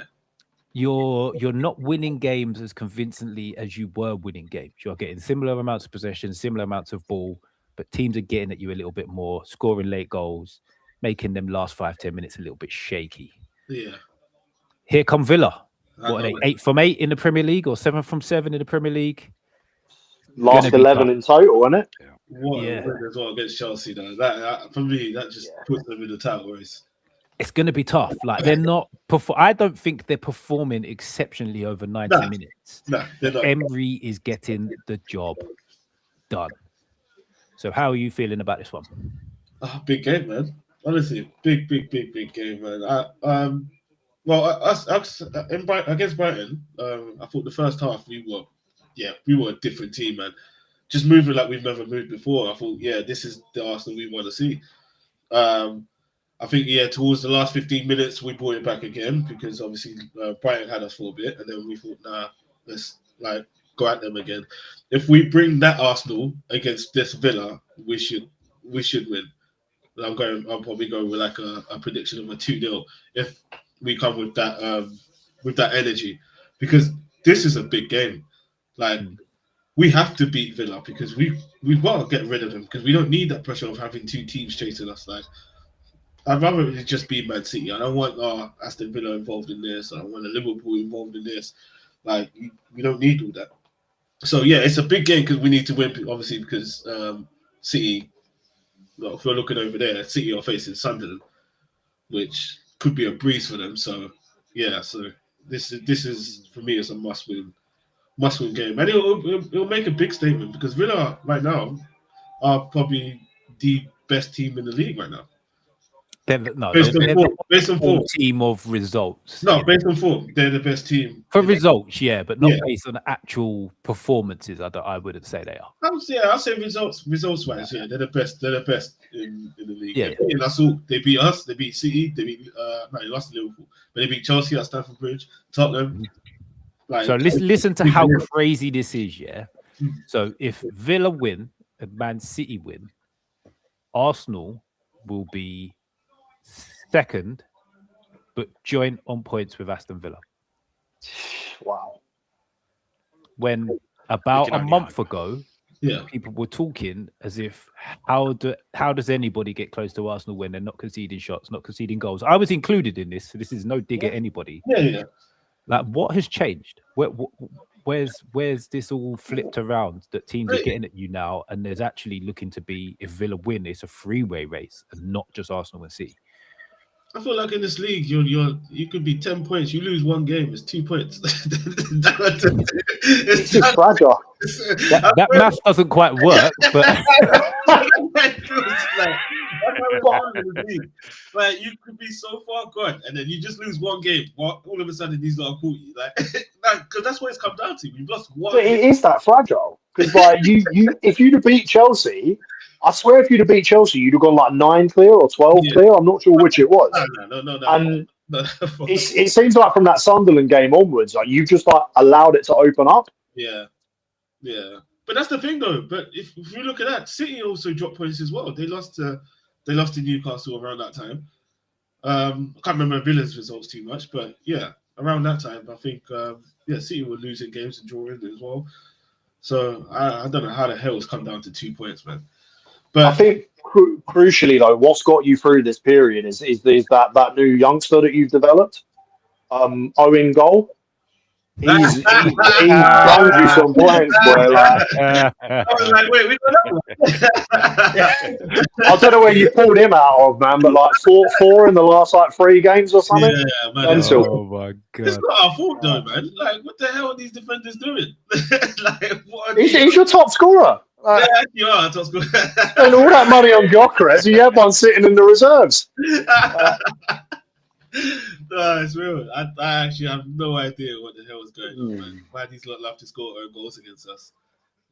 You're not winning games as convincingly as you were winning games. You're getting similar amounts of possession, similar amounts of ball, but teams are getting at you a little bit more, scoring late goals, making them last 5-10 minutes a little bit shaky. Yeah. Here come Villa. What are they? 8 from 8 in the Premier League or 7 from 7 in the Premier League? Last 11 in total, isn't it? What a win as well against Chelsea, though. That for me, that just puts them in the title race. It's going to be tough. Like they're not. I don't think they're performing exceptionally over 90 minutes. No, they're not. Emery is getting the job done. So, how are you feeling about this one? Big game, man. Honestly, big game, man. Against Brighton, I thought the first half we were a different team, man. Just moving like we've never moved before. I thought, this is the Arsenal we want to see. I think, towards the last 15 minutes, we brought it back again because obviously Brighton had us for a bit, and then we thought, let's go at them again. If we bring that Arsenal against this Villa, we should win. I'll probably go with like a prediction of a 2-0 if we come with that energy, because this is a big game. Like we have to beat Villa because we've got to get rid of them because we don't need that pressure of having two teams chasing us. Like I'd rather it just be Man City. I don't want Aston Villa involved in this. I don't want Liverpool involved in this. Like we don't need all that. So it's a big game because we need to win. Obviously, because City. Well, if we're looking over there, City are facing Sunderland, which could be a breeze for them. So so this is for me, it's a must win game, and it'll make a big statement because Villa right now are probably the best team in the league right now. Based on form. Team of results. No, based on form, they're the best team. For results, but not based on actual performances. I wouldn't say they are. I'll say results wise. Yeah, they're the best. They're the best in the league. Yeah, that's all. They beat us. They beat City. They beat. They lost to Liverpool, but they beat Chelsea at Stamford Bridge, Tottenham. So listen to how crazy this is. Yeah. So if Villa win and Man City win, Arsenal will be second, but joint on points with Aston Villa. Wow. When about a month ago, people were talking as if how does anybody get close to Arsenal when they're not conceding shots, not conceding goals? I was included in this, so this is no dig at anybody. Like what has changed? Where's this all flipped around that teams are getting at you now, and there's actually looking to be, if Villa win, it's a three-way race and not just Arsenal and City. I feel like in this league, you could be 10 points. You lose one game, it's 2 points. It's too fragile. That math doesn't quite work, but like you could be so far gone, and then you just lose one game. All of a sudden, these are caught you, because that's what it's come down to. We've lost one. But it is that fragile because, like, if you'd have beat Chelsea. I swear, if you'd have beat Chelsea, you'd have gone like 9 clear or 12 clear. I'm not sure which it was. No. And it seems like from that Sunderland game onwards, like you've just allowed it to open up. Yeah. But that's the thing, though. But if you look at that, City also dropped points as well. They lost to Newcastle around that time. I can't remember Villa's results too much, but around that time, I think City were losing games and drawing as well. So I don't know how the hell it's come down to 2 points, man. But I think crucially though, what's got you through this period is that new youngster that you've developed, Owen Goal. He's banged you some points, boy. Like, I was like, wait, we got that one. I don't know where you pulled him out of, man, but like four in the last like 3 games or something. Yeah, man. Oh my It's god! not our fault though, man. Like, what the hell are these defenders doing? Like, what? He's your top scorer. Like, Yeah, you are. That's good. spend all that money on Gyökeres, you have one sitting in the reserves. No, it's real. I actually have no idea what the hell is going on, man. Why these lot love to score own goals against us?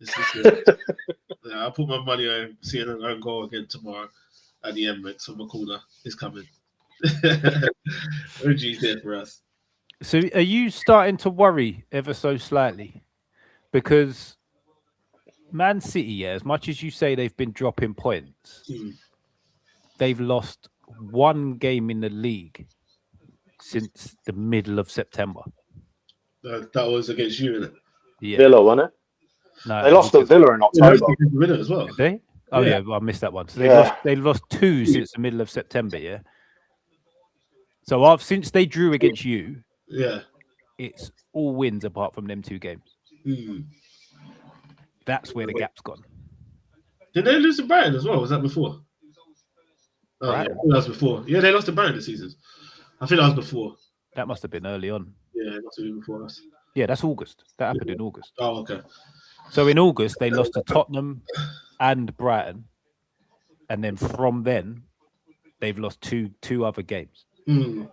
It's just I'll put my money on seeing an own goal again tomorrow at the Emirates on my corner. It's coming. OG's there for us. So are you starting to worry ever so slightly? Because Man City, as much as you say they've been dropping points, they've lost 1 game in the league since the middle of September. That was against you, innit? Yeah. Villa, wasn't it? No, They lost to Villa in October. Villa as well. Did they? Oh Yeah. yeah, I missed that one. So Yeah. they've lost 2 since the middle of September. Yeah. So since they drew against you, Yeah. it's all wins apart from them 2 games. That's where the gap's gone. Did they lose to Brighton as well? Was that before? Oh, yeah, I Brighton? think that was before. Yeah, they lost to Brighton this season. I think that was before. That must have been early on. Yeah, it must have been before us. Yeah, that's August. That happened in August. Oh, okay. So in August, they lost to Tottenham and Brighton. And then from then, they've lost two other games. And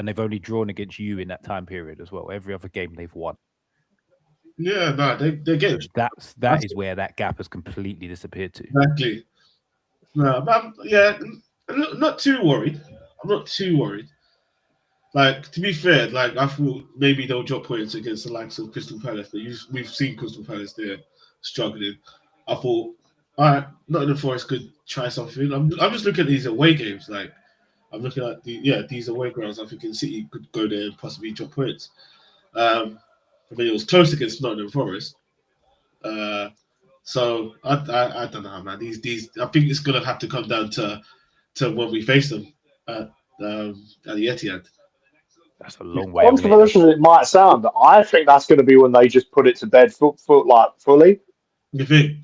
they've only drawn against you in that time period as well. Every other game they've won. Yeah, no, they get That is where that gap has completely disappeared to. exactly. No, but I'm not too worried. I'm not too worried. Like, to be fair, like I thought maybe they'll drop points against the likes of Crystal Palace, but we've seen Crystal Palace there struggling. I thought, all right, Nottingham Forest could try something. I'm just looking at these away games. Like, I'm looking at these away grounds. I'm thinking City could go there and possibly drop points. I mean, it was close against Nottingham Forest. So I don't know, man. These I think it's gonna have to come down to when we face them at the Etihad. That's a long way away. Controversial as it might sound, but I think that's going to be when they just put it to bed fully. You think?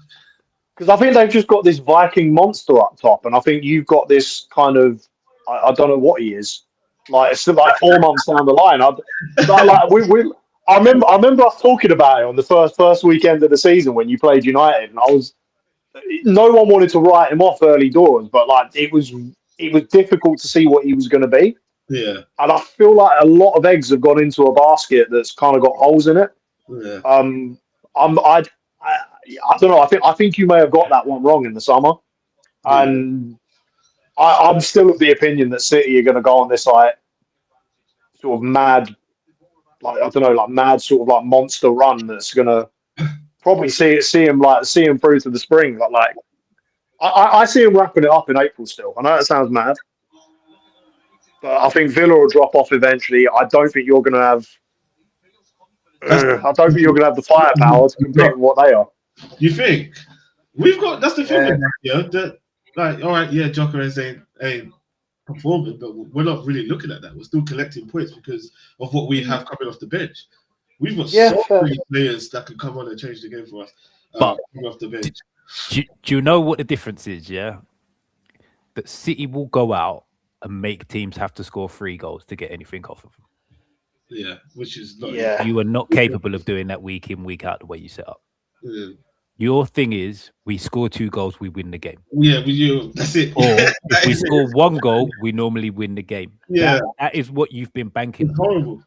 Because I think they've just got this Viking monster up top, and I think you've got this kind of I don't know what he is. Like it's still like 4 months down the line. I remember us talking about it on the first weekend of the season when you played United, and no one wanted to write him off early doors, but like it was difficult to see what he was going to be. Yeah. And I feel like a lot of eggs have gone into a basket that's kind of got holes in it. Yeah. I don't know. I think you may have got that one wrong in the summer, and I'm still of the opinion that City are going to go on this like sort of mad, like I don't know, like mad sort of like monster run that's going to probably see him through to the spring. But like I see him wrapping it up in April still. I know that sounds mad. But I think Villa will drop off eventually. I don't think you're going to have. I don't think you're going to have the firepower to compete with what they are. You think? We've got. That's the thing. That like, all right, Gyökeres ain't performing, but we're not really looking at that. We're still collecting points because of what we have coming off the bench. We've got so many players that can come on and change the game for us. But off the bench. Do you know what the difference is? Yeah, that City will go out and make teams have to score 3 goals to get anything off of them. Yeah, which is not. Yeah. You are not capable of doing that week in, week out the way you set up. Yeah. Your thing is, we score 2 goals, we win the game. Yeah, that's it. Or if we score 1 goal, we normally win the game. Yeah, that is what you've been banking on. Horrible.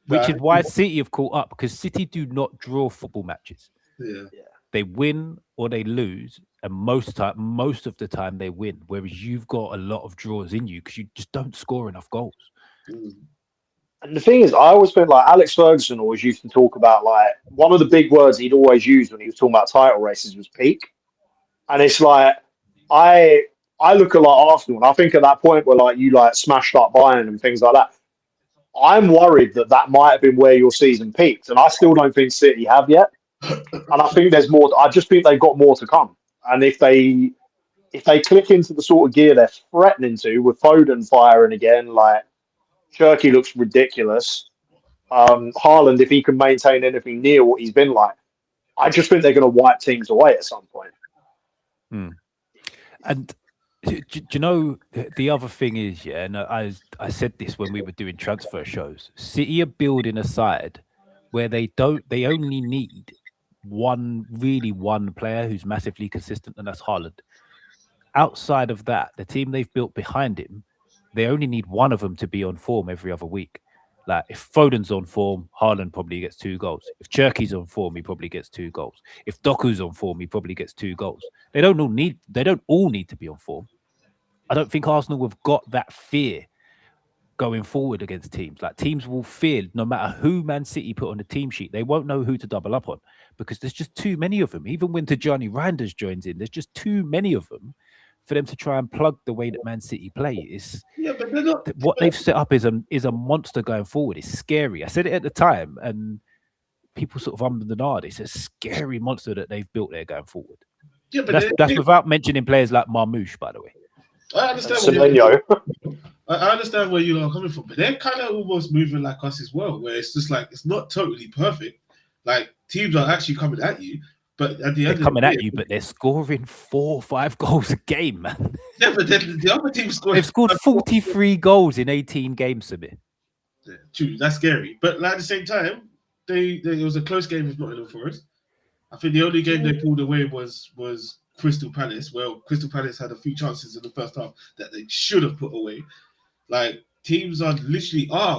Which is why City have caught up, because City do not draw football matches. Yeah. They win or they lose, and most of the time they win. Whereas you've got a lot of draws in you because you just don't score enough goals. And the thing is, I always think like Alex Ferguson always used to talk about like one of the big words he'd always use when he was talking about title races was peak. And it's like I look at like Arsenal, and I think at that point where like you like smashed up Bayern and things like that, I'm worried that might have been where your season peaked, and I still don't think City have yet. And I think there's more. I just think they've got more to come. And if they click into the sort of gear they're threatening to, with Foden firing again, like Cherky looks ridiculous. Haaland, if he can maintain anything near what he's been like, I just think they're going to wipe teams away at some point. And do you know the other thing is, yeah, and I said this when we were doing transfer shows. City are building a side where they only need one player who's massively consistent, and that's Haaland. Outside of that, the team they've built behind him, they only need one of them to be on form every other week. Like if Foden's on form, Haaland probably gets 2 goals. If Cherky's on form, he probably gets 2 goals. If Doku's on form, he probably gets 2 goals. They don't all need to be on form. I don't think Arsenal have got that fear going forward against teams. Like teams will fear no matter who Man City put on the team sheet, they won't know who to double up on because there's just too many of them. Even when Tijani Reinders joins in, there's just too many of them for them to try and plug the way that Man City play. But they're not. What they've set up is a monster going forward. It's scary. I said it at the time, and people sort of the nod. It's a scary monster that they've built there going forward. Yeah, but that's without mentioning players like Marmoush, by the way. I understand. I understand where you are coming from, but they're kind of almost moving like us as well, where it's just like it's not totally perfect. Like teams are actually coming at you, but at the end, they're coming at you, but they're scoring 4 or 5 goals a game, man. Yeah, but then the other team scored. They've scored 43 goals in 18 games, Samir. Yeah, true, that's scary. But like, at the same time, it was a close game with Nottingham Forest. I think the only game they pulled away was Crystal Palace. Well, Crystal Palace had a few chances in the first half that they should have put away. Like teams are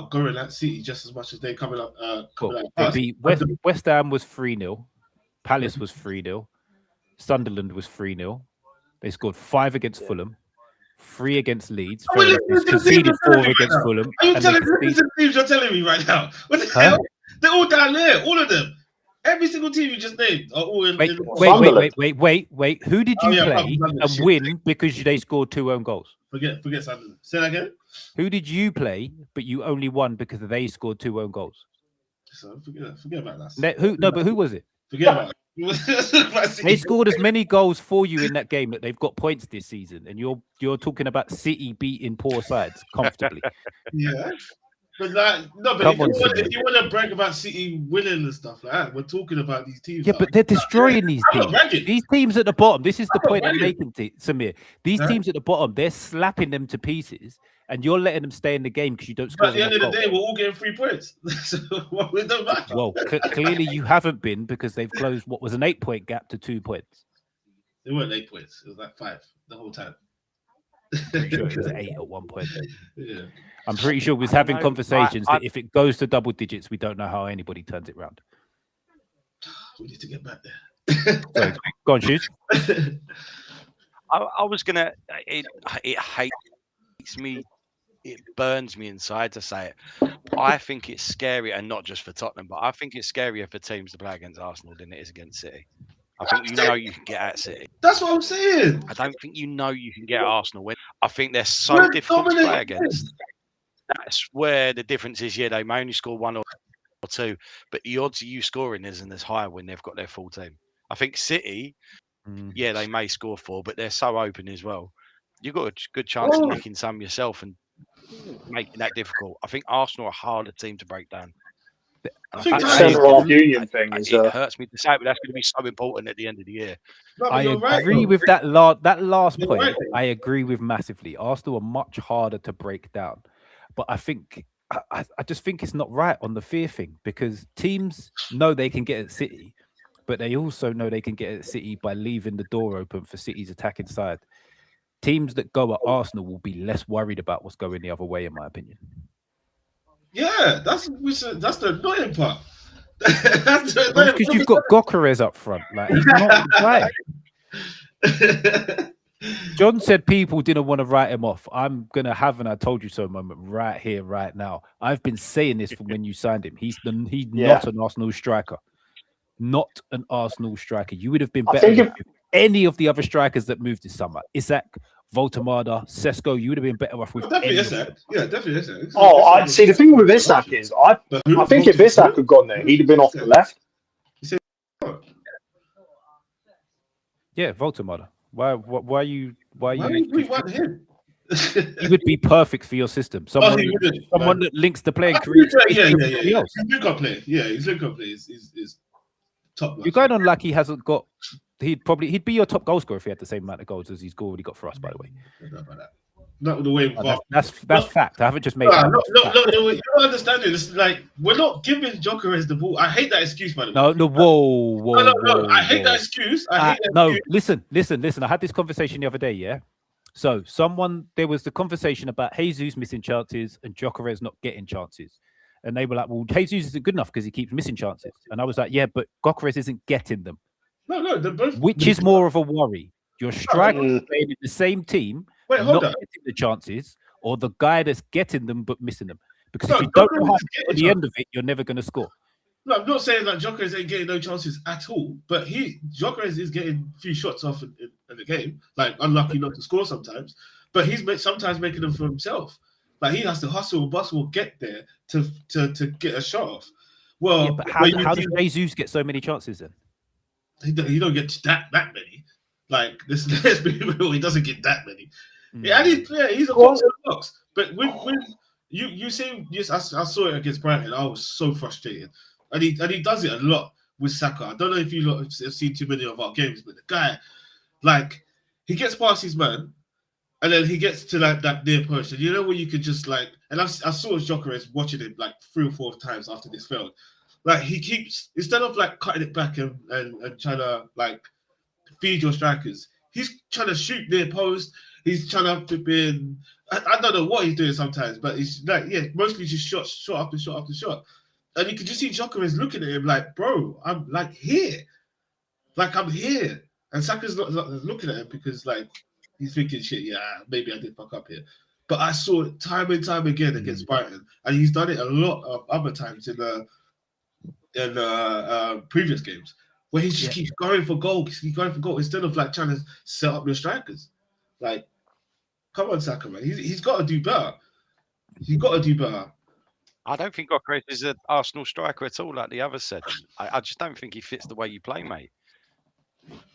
going at City just as much as they're coming up. They beat West Ham was 3-0, Palace was 3-0, Sunderland was 3-0. They scored 5 against Fulham, 3 against Leeds. Conceded 4 against Fulham. Are you telling me the teams you're telling me right now? What the hell? They're all down there, all of them. Every single team you just named are all in. Wait. Who did you play and win because they scored 2 own goals? Forget Sunderland. Say that again. Who did you play, but you only won because they scored 2 own goals? So forget about that. But who was it? Forget about it. They scored as many goals for you in that game that they've got points this season, and you're talking about City beating poor sides comfortably. Yeah. But if you want to brag about City winning and stuff like that, we're talking about these teams. Yeah, but they're destroying these teams. These teams at the bottom, this is the point I'm making, Samir. These teams at the bottom, they're slapping them to pieces, and you're letting them stay in the game because you don't score. But at the end of the day, we're all getting 3 points. So it don't matter. Well, clearly you haven't been because they've closed what was an 8-point gap to 2 points. It weren't 8 points. It was like 5 the whole time. I'm sure it was 8 at one point. Yeah. I'm pretty sure we was having conversations that if it goes to double digits, we don't know how anybody turns it round. We need to get back there. So, go on, Shoes. I was gonna. It hates me. It burns me inside to say it. I think it's scary, and not just for Tottenham, but I think it's scarier for teams to play against Arsenal than it is against City. I think you can get at City. That's what I'm saying. I don't think you can get at Arsenal. I think they're so difficult to play against. That's where the difference is. Yeah, they may only score 1 or 2, but the odds of you scoring isn't as high when they've got their full team. I think City, yeah, they may score 4, but they're so open as well. You've got a good chance of nicking some yourself and making that difficult. I think Arsenal are a harder team to break down. I think the centre-half union thing is. It hurts me to say it, but that's going to be so important at the end of the year. I agree with that last point. Right. I agree with massively. Arsenal are much harder to break down. But I think I just think it's not right on the fear thing because teams know they can get at City, but they also know they can get at City by leaving the door open for City's attacking side. Teams that go at Arsenal will be less worried about what's going the other way, in my opinion. Yeah, that's the annoying part. That's because you've got Gokares up front. Like he's not the guy. John said people didn't want to write him off. I'm going to have an I told you so moment right here, right now. I've been saying this from when you signed him. He's not an Arsenal striker. Not an Arsenal striker. You would have been better any of the other strikers that moved this summer. Isak, Voltemada, Sesko, you would have been better off with Definitely any of Isak. them. Yeah, definitely Isak. Oh, I'd see the thing with Isak is I think if Isak had gone there, he'd have been off the left. Yeah, Voltemada. Why are you him? He would be perfect for your system. Someone that links the play and creates He's link-up play. Yeah, he's link-up play is top. You're going on like he hasn't got. He'd be your top goal scorer if he had the same amount of goals as he's already got for us. By the way, not the way. That's fact. I haven't just made that. No, you don't understand it. It's like we're not giving Gyökeres the ball. I hate that excuse, by the way. No. Whoa. I hate that excuse. Listen. I had this conversation the other day. Yeah. So there was the conversation about Jesus missing chances and Gyökeres not getting chances. And they were like, well, Jesus isn't good enough because he keeps missing chances. And I was like, yeah, but Gyökeres isn't getting them. No, they're both. Which is more of a worry? Your striker playing in the same team, not getting the chances, or the guy that's getting them but missing them? Because if you don't know how to get at the end of it, you're never going to score. No, I'm not saying that Gyökeres ain't getting no chances at all, but Gyökeres is getting a few shots off in the game, like unlucky not to score sometimes, but he's sometimes making them for himself. Like he has to hustle and bustle, get there to get a shot off. Well, yeah, but how does Jesus get so many chances then? He don't get that many. Like let's be real, he doesn't get that many. Yeah, and he's a box in the box. But with you see, yes, I saw it against Brighton. I was so frustrated, and he does it a lot with Saka. I don't know if you have seen too many of our games, but the guy, like, he gets past his man, and then he gets to like that near post, and you know where you could just like, and I saw Gyökeres watching it like 3 or 4 times after this failed. Like he keeps, instead of like cutting it back and trying to like feed your strikers, he's trying to shoot near post. He's trying to flip in. I don't know what he's doing sometimes, but he's like, mostly just shot after shot after shot. And you can just see Gyökeres looking at him like, bro, I'm like here. Like I'm here. And Saka's not looking at him because like he's thinking, shit, yeah, maybe I did fuck up here. But I saw it time and time again against Brighton. And he's done it a lot of other times in previous games where he just keeps going for goal. He's going for goal instead of like trying to set up your strikers. Like, come on, Saka, man. He's got to do better. He's got to do better. I don't think Gyökeres is an Arsenal striker at all, like the others said. I just don't think he fits the way you play, mate.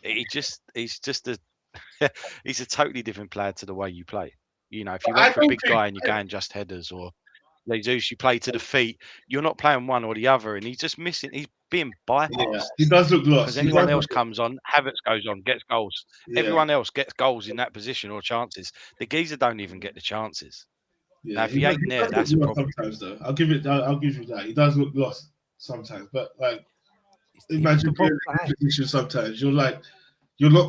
He's a totally different player to the way you play. You know, if you went for a big guy and you're going just headers, or Jesus, you play to the feet, you're not playing one or the other, and he's just missing. He's being bypassed. Yeah, he does look lost. Because anyone else comes on, Havertz goes on, gets goals. Yeah. Everyone else gets goals in that position or chances. The geezer don't even get the chances. Yeah, now, if he ain't there, that's a problem. Sometimes, though, I'll give you that. He does look lost sometimes, but like, imagine being in a position sometimes. You're not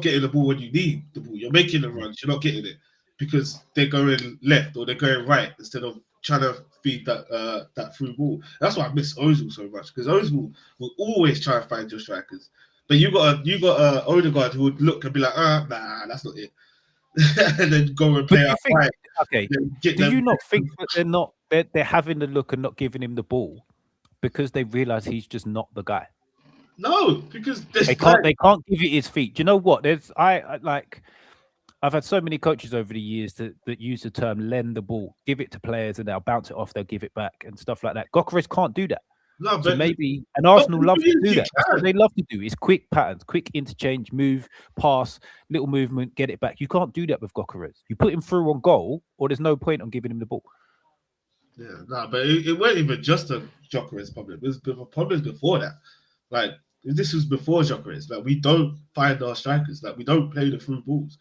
getting the ball when you need the ball. You're making the runs. You're not getting it because they're going left or they're going right instead of trying to feed that through ball. That's why I miss Ozil so much, because Ozil will always try and find your strikers. But you got Odegaard who would look and be like, nah, that's not it. And then go and play outside. Okay. Do you not think that they're having the look and not giving him the ball because they realize he's just not the guy? No, because they can't give it his feet. Do you know what? I've had so many coaches over the years that use the term lend the ball, give it to players, and they'll bounce it off, they'll give it back and stuff like that. Gyökeres can't do that. No, so maybe, and Arsenal love to do that. That's what they love to do. It's quick patterns, quick interchange, move, pass, little movement, get it back. You can't do that with Gyökeres. You put him through on goal, or there's no point on giving him the ball. Yeah, no, but it wasn't even just a Gyökeres problem. It was problems before that. Like, this was before Gyökeres. Like, we don't find our strikers. Like, we don't play the through balls.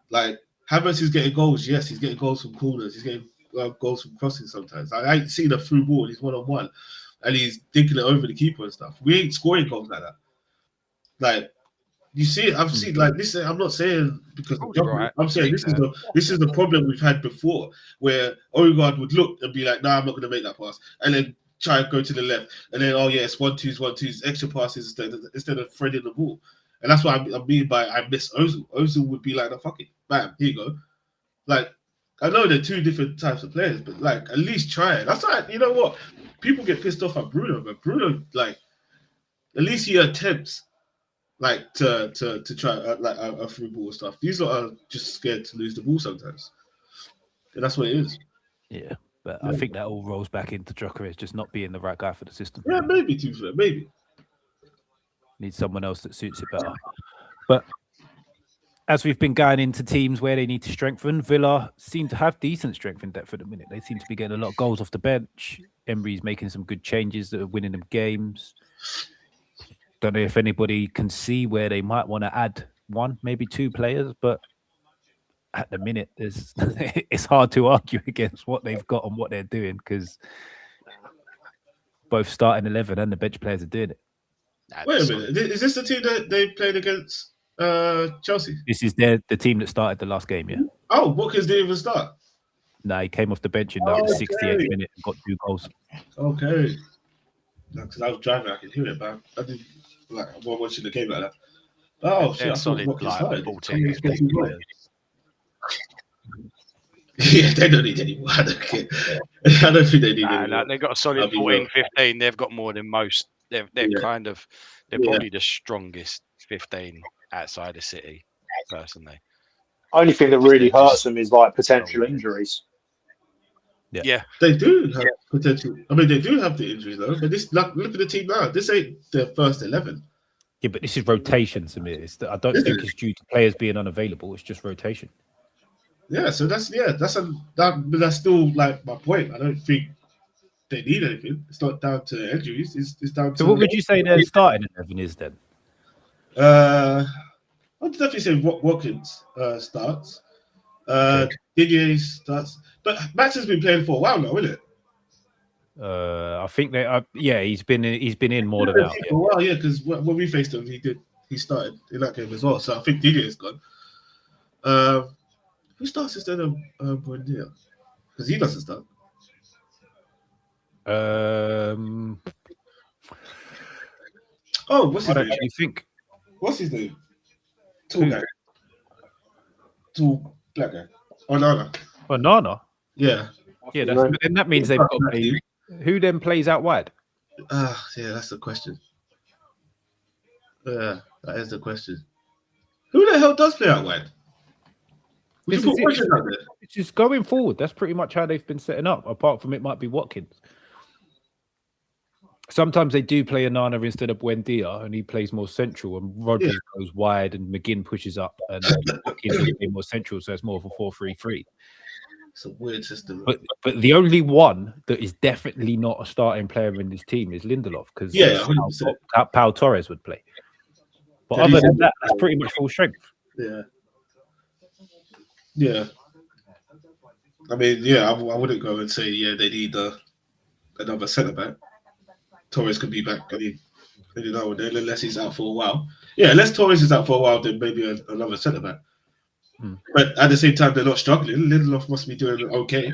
Like, Havertz is getting goals. Yes, he's getting goals from corners. He's getting goals from crossing sometimes. I ain't seen a through ball. He's 1-on-1. And he's dinking it over the keeper and stuff. We ain't scoring goals like that. Like, you see it. I've seen, like, this. I'm not saying because of Gyökeres. I'm saying this is the problem we've had before, where Odegaard would look and be like, nah, I'm not going to make that pass. And then try and go to the left. And then, it's 1-2s, extra passes instead of threading the ball. And that's what I mean by I miss Ozil. Ozil would be like, no, fuck it. Bam, here you go. Like, I know they're two different types of players, but like, at least try it. That's like, you know what? People get pissed off at Bruno, but Bruno, like, at least he attempts. like to try like a through ball stuff. These lot are just scared to lose the ball sometimes, and that's what it is. Yeah, but I think that all rolls back into Jokeris just not being the right guy for the system. Yeah, maybe too fair, maybe. Need someone else that suits it better. But as we've been going into teams where they need to strengthen, Villa seem to have decent strength in depth at the minute. They seem to be getting a lot of goals off the bench. Emery's making some good changes that are winning them games. Don't know if anybody can see where they might want to add one, maybe two players, but at the minute, it's hard to argue against what they've got and what they're doing because both starting 11 and the bench players are doing it. Wait a minute, is this the team that they played against Chelsea? This is the team that started the last game, yeah. Oh, Watkins didn't even start. No, he came off the bench in like the 68th minute and got 2 goals. Okay. Because I was driving, I could hear it, but I didn't like watching the game like that. Oh shit! I solid, thought Watkins like, started. 14 players. Yeah, they don't need any more. I don't care. I don't think they need any more. They've got a solid 14, 15. They've got more than most. They're probably the strongest 15 outside of City, personally. Only thing that really hurts them is like potential injuries. Yeah, they do have potential. I mean, they do have the injuries though. But look at the team now. This ain't their first 11. Yeah, but this is rotation to me. I don't think it's due to players being unavailable. It's just rotation. Yeah, so that's still like my point. I don't think they need anything. It's not down to injuries. It's down to. So what would you say their starting 11 is then? I'd definitely say Watkins starts. Didier starts, but Max has been playing for a while now, isn't it? I think he's been in more than that. For a while, yeah, because when we faced him, he started in that game as well. So I think Didier is gone. Who starts instead of Buendia? Because he doesn't start. What's his name? You think? What's his name? Tall guy. Tall black guy. Onana. Onana? Yeah. Yeah, then that means they've got to play. Who then plays out wide? Yeah, that's the question. Yeah, that is the question. Who the hell does play out wide? It's just going forward. That's pretty much how they've been setting up. Apart from it might be Watkins. Sometimes they do play Onana instead of Buendia, and he plays more central, and Rodgers goes wide, and McGinn pushes up, and Watkins will be more central, so it's more of a 4-3-3. It's a weird system. But the only one that is definitely not a starting player in this team is Lindelof, because Pau Torres would play. But other than that, that's pretty much full strength. Yeah. Yeah. I mean, I wouldn't go and say, they need another centre-back. Torres could be back. I mean, unless he's out for a while. Yeah, unless Torres is out for a while, then maybe another centre-back. But at the same time, they're not struggling. Lindelof must be doing okay.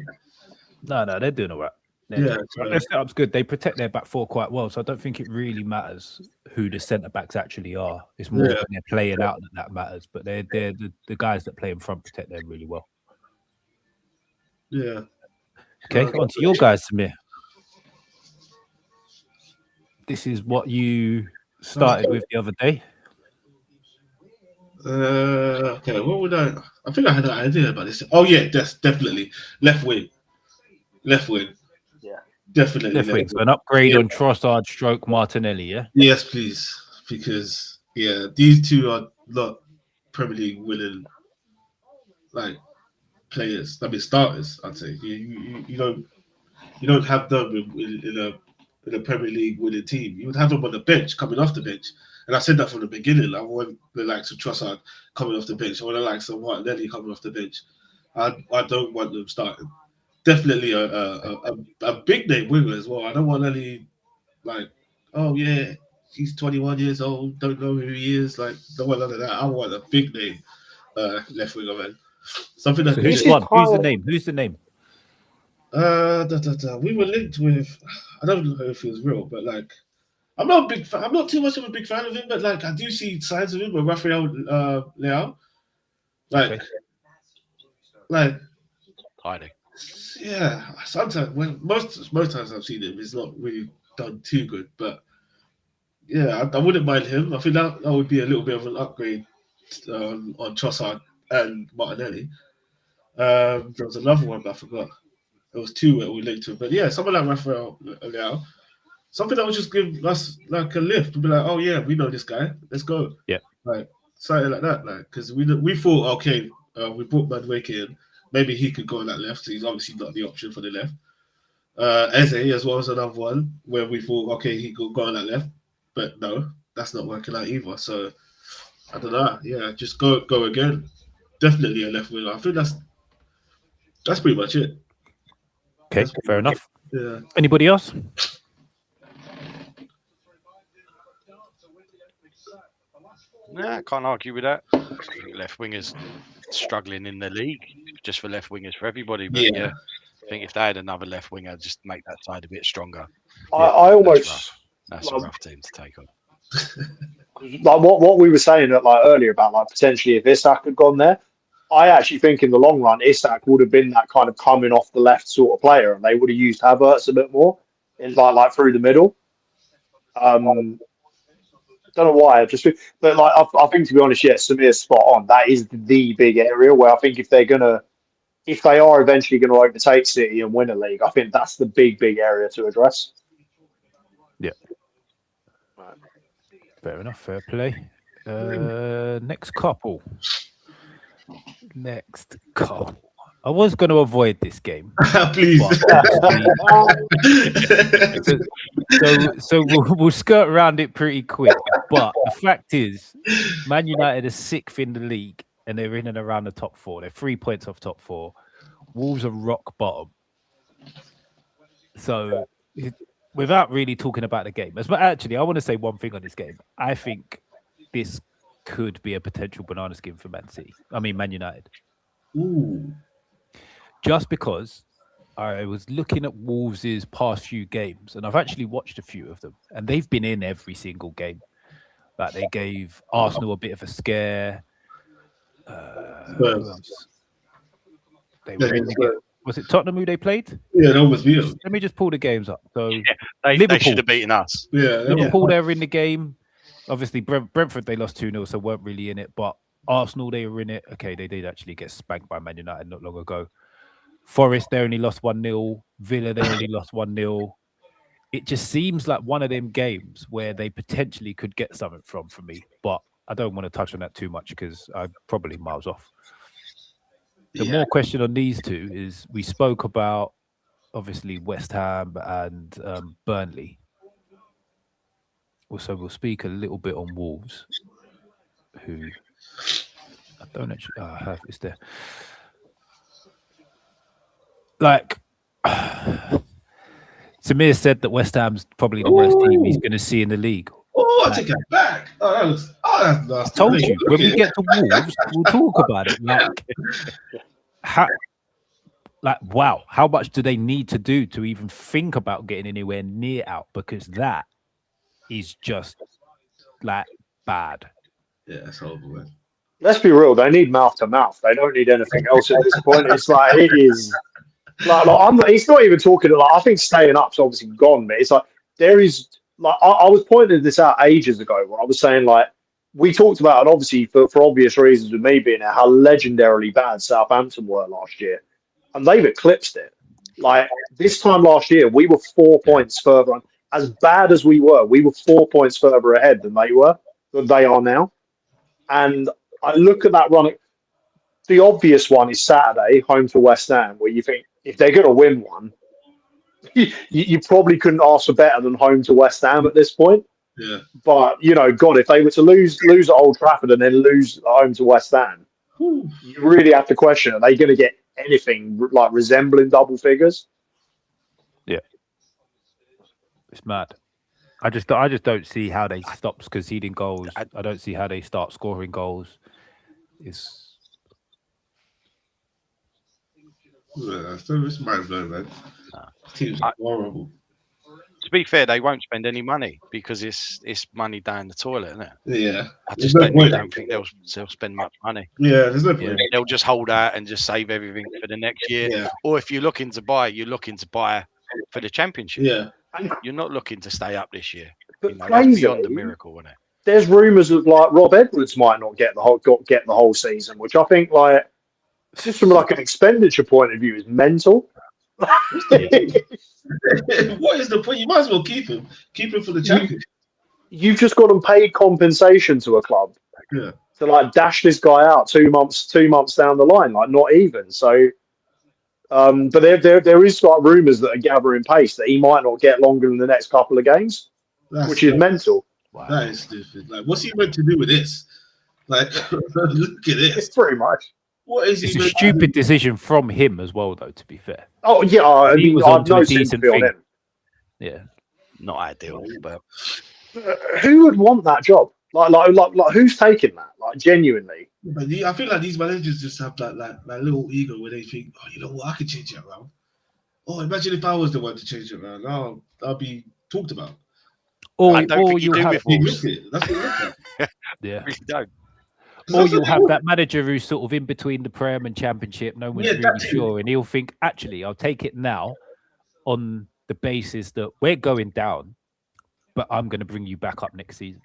No, they're doing all right. Their setup's good. They protect their back four quite well, so I don't think it really matters who the centre-backs actually are. It's more when they're playing out that matters. But they're the guys that play in front protect them really well. Yeah. Okay, on to your guys, Samir. This is what you started with the other day. Okay, what would I think I had an idea about this. Oh yeah, definitely left wing. Yeah, definitely left wing. So an upgrade on Trossard / Martinelli. Yeah. Yes, please, because these two are not Premier League winning like players. I mean starters. I'd say you don't have them in a Premier League winning team. You would have them on the bench, coming off the bench. And I said that from the beginning. I want the likes of Trossard coming off the bench. I want the likes of Martinelli coming off the bench. I don't want them starting. Definitely a big name winger as well. I don't want any he's 21 years old, don't know who he is. Like, don't want none of that. I want a big name left winger, man. Something that. So who's the name? Who's the name? We were linked with. I don't know if it was real, but like, I'm not a big fan. I'm not too much of a big fan of him, but like, I do see signs of him with Rafael Leao. hiding. Yeah, sometimes most times I've seen him, he's not really done too good. But Yeah, I wouldn't mind him. I think that would be a little bit of an upgrade on Trossard and Martinelli. There was another one that I forgot. There was two that we linked to, but yeah, someone like Rafael Leao, something that would just give us like a lift to be like, oh yeah, we know this guy, let's go. Yeah, like something like that, like because we thought okay, we brought Midweek in, maybe he could go on that left. So he's obviously not the option for the left. Eze as well as another one where we thought okay, he could go on that left, but no, that's not working out either. So I don't know. Yeah, just go again. Definitely a left winger. I think that's pretty much it. okay, fair enough. Yeah. Anybody else? Nah, can't argue with that. I think left wingers struggling in the league, just for left wingers for everybody. But yeah, I think if they had another left winger, just make that side a bit stronger. I almost that's a rough team to take on. Like what we were saying like earlier about like potentially if Isak had gone there, I actually think in the long run Isak would have been that kind of coming off the left sort of player, and they would have used Havertz a bit more in like through the middle. Don't know why, but like I think to be honest, yeah, Samir's spot on. That is the big area where I think if they are eventually going to overtake City and win a league, I think that's the big area to address. Yeah. Fair enough. Fair play. Next couple. I was going to avoid this game. Please. So we'll skirt around it pretty quick. But the fact is, Man United are 6th in the league and they're in and around the top 4. They're 3 points off top 4. Wolves are rock bottom. So without really talking about the game, but actually, I want to say one thing on this game. I think this could be a potential banana skin for Man United. Ooh. Just because I was looking at Wolves' past few games, and I've actually watched a few of them, and they've been in every single game. Like they gave Arsenal a bit of a scare. Was it Tottenham who they played? Yeah, that was me. Let me just pull the games up. So they should have beaten us. Yeah, Liverpool, they were in the game. Obviously, Brentford, they lost 2-0, so weren't really in it. But Arsenal, they were in it. Okay, they did actually get spanked by Man United not long ago. Forest, they only lost 1-0. Villa, they only lost 1-0. It just seems like one of them games where they potentially could get something from me. But I don't want to touch on that too much because I'm probably miles off. The more question on these two is we spoke about, obviously, West Ham and Burnley. Also, we'll speak a little bit on Wolves, who I don't actually have. It's there. Like, Samir said that West Ham's probably the worst team he's going to see in the league. Oh, I take it back. That's nasty. I told you, when we get to Wolves, we'll talk about it. Wow, how much do they need to do to even think about getting anywhere near out? Because that is just like bad. Yeah, it's horrible, man. Let's be real, they need mouth to mouth. They don't need anything else at this point. It's like it is it's not even talking like I think staying up's obviously gone, but it's like there is like I was pointing this out ages ago where I was saying like we talked about it obviously for obvious reasons with me being there, how legendarily bad Southampton were last year. And they've eclipsed it. Like this time last year, we were 4 points further on. As bad as we were 4 points further ahead than they are now. And I look at that run. The obvious one is Saturday, home to West Ham, where you think if they're going to win one, you probably couldn't ask for better than home to West Ham at this point. Yeah. But, God, if they were to lose at Old Trafford and then lose at home to West Ham, you really have to question, are they going to get anything like resembling double figures? Yeah. It's mad. I just don't see how they stop conceding goals. I don't see how they start scoring goals. It's mind blowing, man. Team's horrible. To be fair, they won't spend any money because it's money down the toilet, isn't it? Yeah. I just don't think they'll spend much money. Yeah, there's no point. They'll just hold out and just save everything for the next year. Yeah. Or if you're looking to buy for the championship. Yeah. You're not looking to stay up this year. But that's crazy. beyond a miracle, isn't it? There's rumours of like Rob Edwards might not get the whole season, which I think like just from like an expenditure point of view is mental. What is the point? You might as well keep him. Keep him for the championship. You've just got them paid compensation to a club Yeah. to like dash this guy out 2 months down the line, like not even. So, but there is like rumours that are gathering pace that he might not get longer than the next couple of games, which is mental. Wow. That is stupid. Like, what's he meant to do with this? Like, look at this. It's pretty much. What is he? It's a stupid decision from him as well, though. To be fair. Oh yeah, I He mean, was I've onto no a decent sympathy on thing. him. Yeah. Not ideal, but Who would want that job? Like who's taking that? Like genuinely. But I feel like these managers just have that little ego where they think, oh, you know what, I can change it around. Oh, imagine if I was the one to change it around. I'll be talked about. I don't think you do have, with Wolves. That's what you look at. yeah. You don't. Or you'll have that manager who's sort of in between the Prem and Championship. No one's really sure, and he'll think, actually, I'll take it now on the basis that we're going down, but I'm going to bring you back up next season.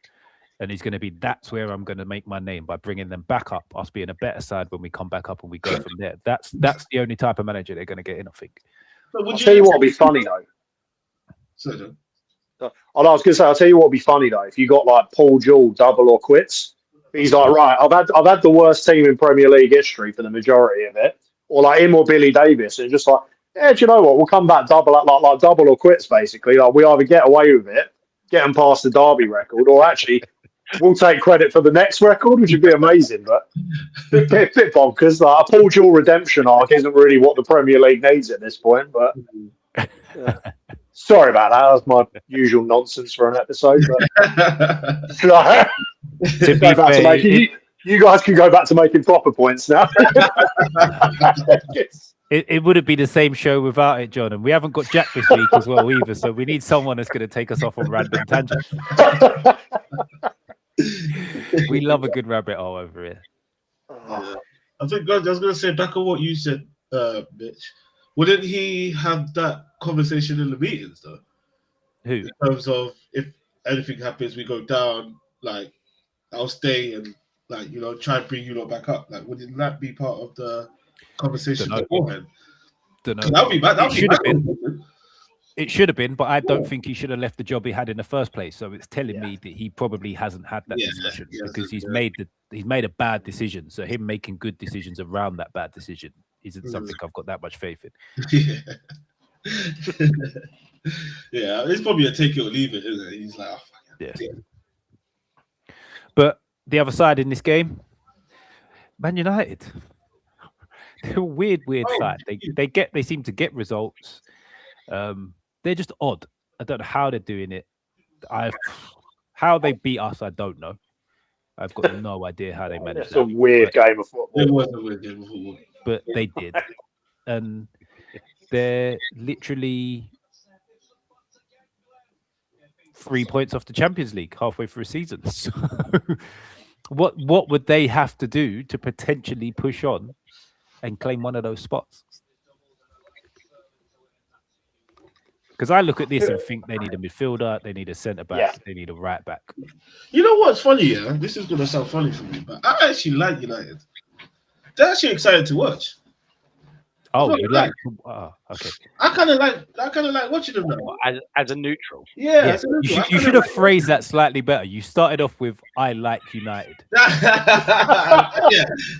And he's going to be, that's where I'm going to make my name by bringing them back up, us being a better side when we come back up and we go from there. That's the only type of manager they're going to get in, I think. I'll tell you what would be funny though. I was going to say, I'll tell you what would be funny though. If you got like Paul Jewell double or quits, he's like, right, I've had the worst team in Premier League history for the majority of it, or like him or Billy Davis, and just like, yeah, do you know what? We'll come back double like double or quits basically. Like we either get away with it, get them past the Derby record, or actually we'll take credit for the next record, which would be amazing. But bit bonkers. Like a Paul Jewell redemption arc isn't really what the Premier League needs at this point. But sorry about that. That was my usual nonsense for an episode. But you guys can go back to making proper points now. It wouldn't be the same show without it, John. And we haven't got Jack this week as well either. So we need someone that's going to take us off on random tangents. We love a good rabbit hole over here. I think, guys, I was going to say back on what you said, Mitch. Wouldn't he have that conversation in the meetings, though? Who? In terms of if anything happens, we go down, like, I'll stay and, like, you know, try and bring you lot back up. Like, wouldn't that be part of the conversation beforehand? Don't know. That would be bad. It should have been, but I don't think he should have left the job he had in the first place. So it's telling me that he probably hasn't had that discussion because he's made a bad decision. So him making good decisions around that bad decision isn't something I've got that much faith in. Yeah, it's probably a take it or leave it, isn't it? He's like, oh, fuck yeah. But the other side in this game, Man United. They're a weird side. They seem to get results. They're just odd. I don't know how they're doing it. How they beat us, I don't know. I've got no idea how they managed that. It's a weird game of football. It was a weird game of football. But they did. And they're literally 3 points off the Champions League halfway through a season. So what would they have to do to potentially push on and claim one of those spots? Because I look at this and think they need a midfielder, they need a centre back, they need a right back. You know what's funny? Yeah, this is gonna sound funny for me, but I actually like United. They're actually excited to watch. Oh, you like? Okay. I kind of like watching them now. As a neutral. Yeah. You should have phrased that slightly better. You started off with "I like United."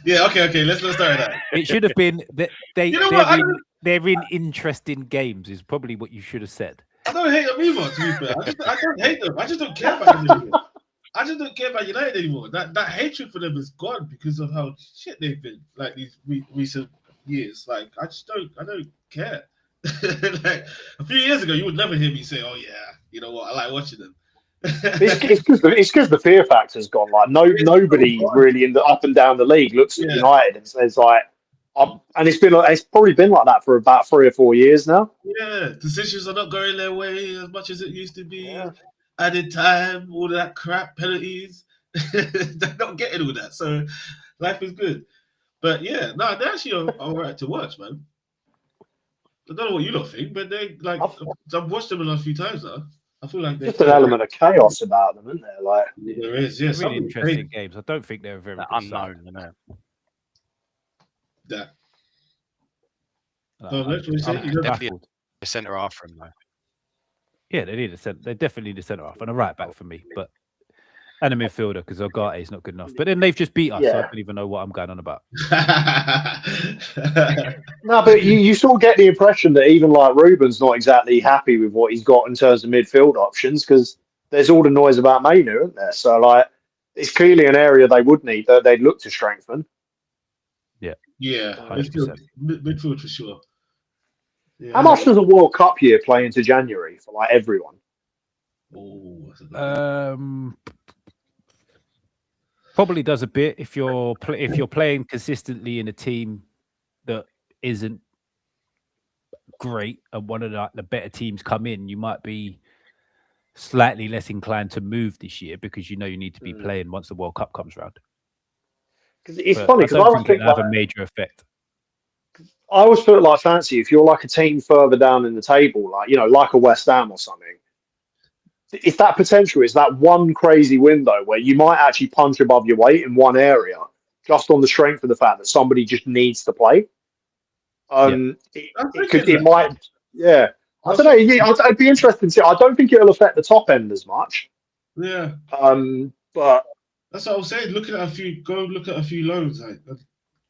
yeah. Okay. Let's start that. It should have been that they're in interesting games. Is probably what you should have said. I don't hate them either. To be fair, I don't hate them. I just don't care about them anymore. I just don't care about United anymore. That hatred for them is gone because of how shit they've been like these recent years. Like I don't care. Like a few years ago, you would never hear me say, "Oh yeah, you know what? I like watching them." It's because the fear factor's gone. Like nobody really in the up and down the league looks at United and says like, and it's probably been like that for about 3 or 4 years now. Yeah, decisions are not going their way as much as it used to be. Yeah. Added time, all that crap, penalties. They're not getting all that, so life is good. But yeah, no, they're actually all right to watch, man. I don't know what you lot think, but they like I've watched them a few times now. I feel like just an element of chaos about them, isn't there? Like there is, yeah, They're some really of them interesting crazy. games. I don't think they're a very They're good side. unknown, isn't it? That Like, So let's I'm say, you know, baffled. The centre half from though. Yeah, they need a centre. They definitely need a centre half and a right back for me, but and a midfielder because Ogate is not good enough. But then they've just beat us, so I Yeah. don't even know what I'm going on about. no, but you sort of get the impression that even like Ruben's not exactly happy with what he's got in terms of midfield options because there's all the noise about Mainu, isn't there? So like, it's clearly an area they would need that they'd look to strengthen. Yeah, yeah, 100%. midfield for sure. Yeah. How much does a World Cup year play into January for like everyone? Oh, that's a good one. Probably does a bit if you're playing consistently in a team that isn't great and one of the better teams come in, you might be slightly less inclined to move this year because you know you need to be playing once the World Cup comes around. Because it's But funny I because don't I think think it'll have like, a major effect. I always feel like fancy if you're like a team further down in the table, like like a West Ham or something. It's that potential. It's that one crazy window where you might actually punch above your weight in one area, just on the strength of the fact that somebody just needs to play. It might, yeah. I don't know. Yeah, I'd be interested to see. I don't think it'll affect the top end as much. Yeah. But that's what I was saying. Look at a few loans.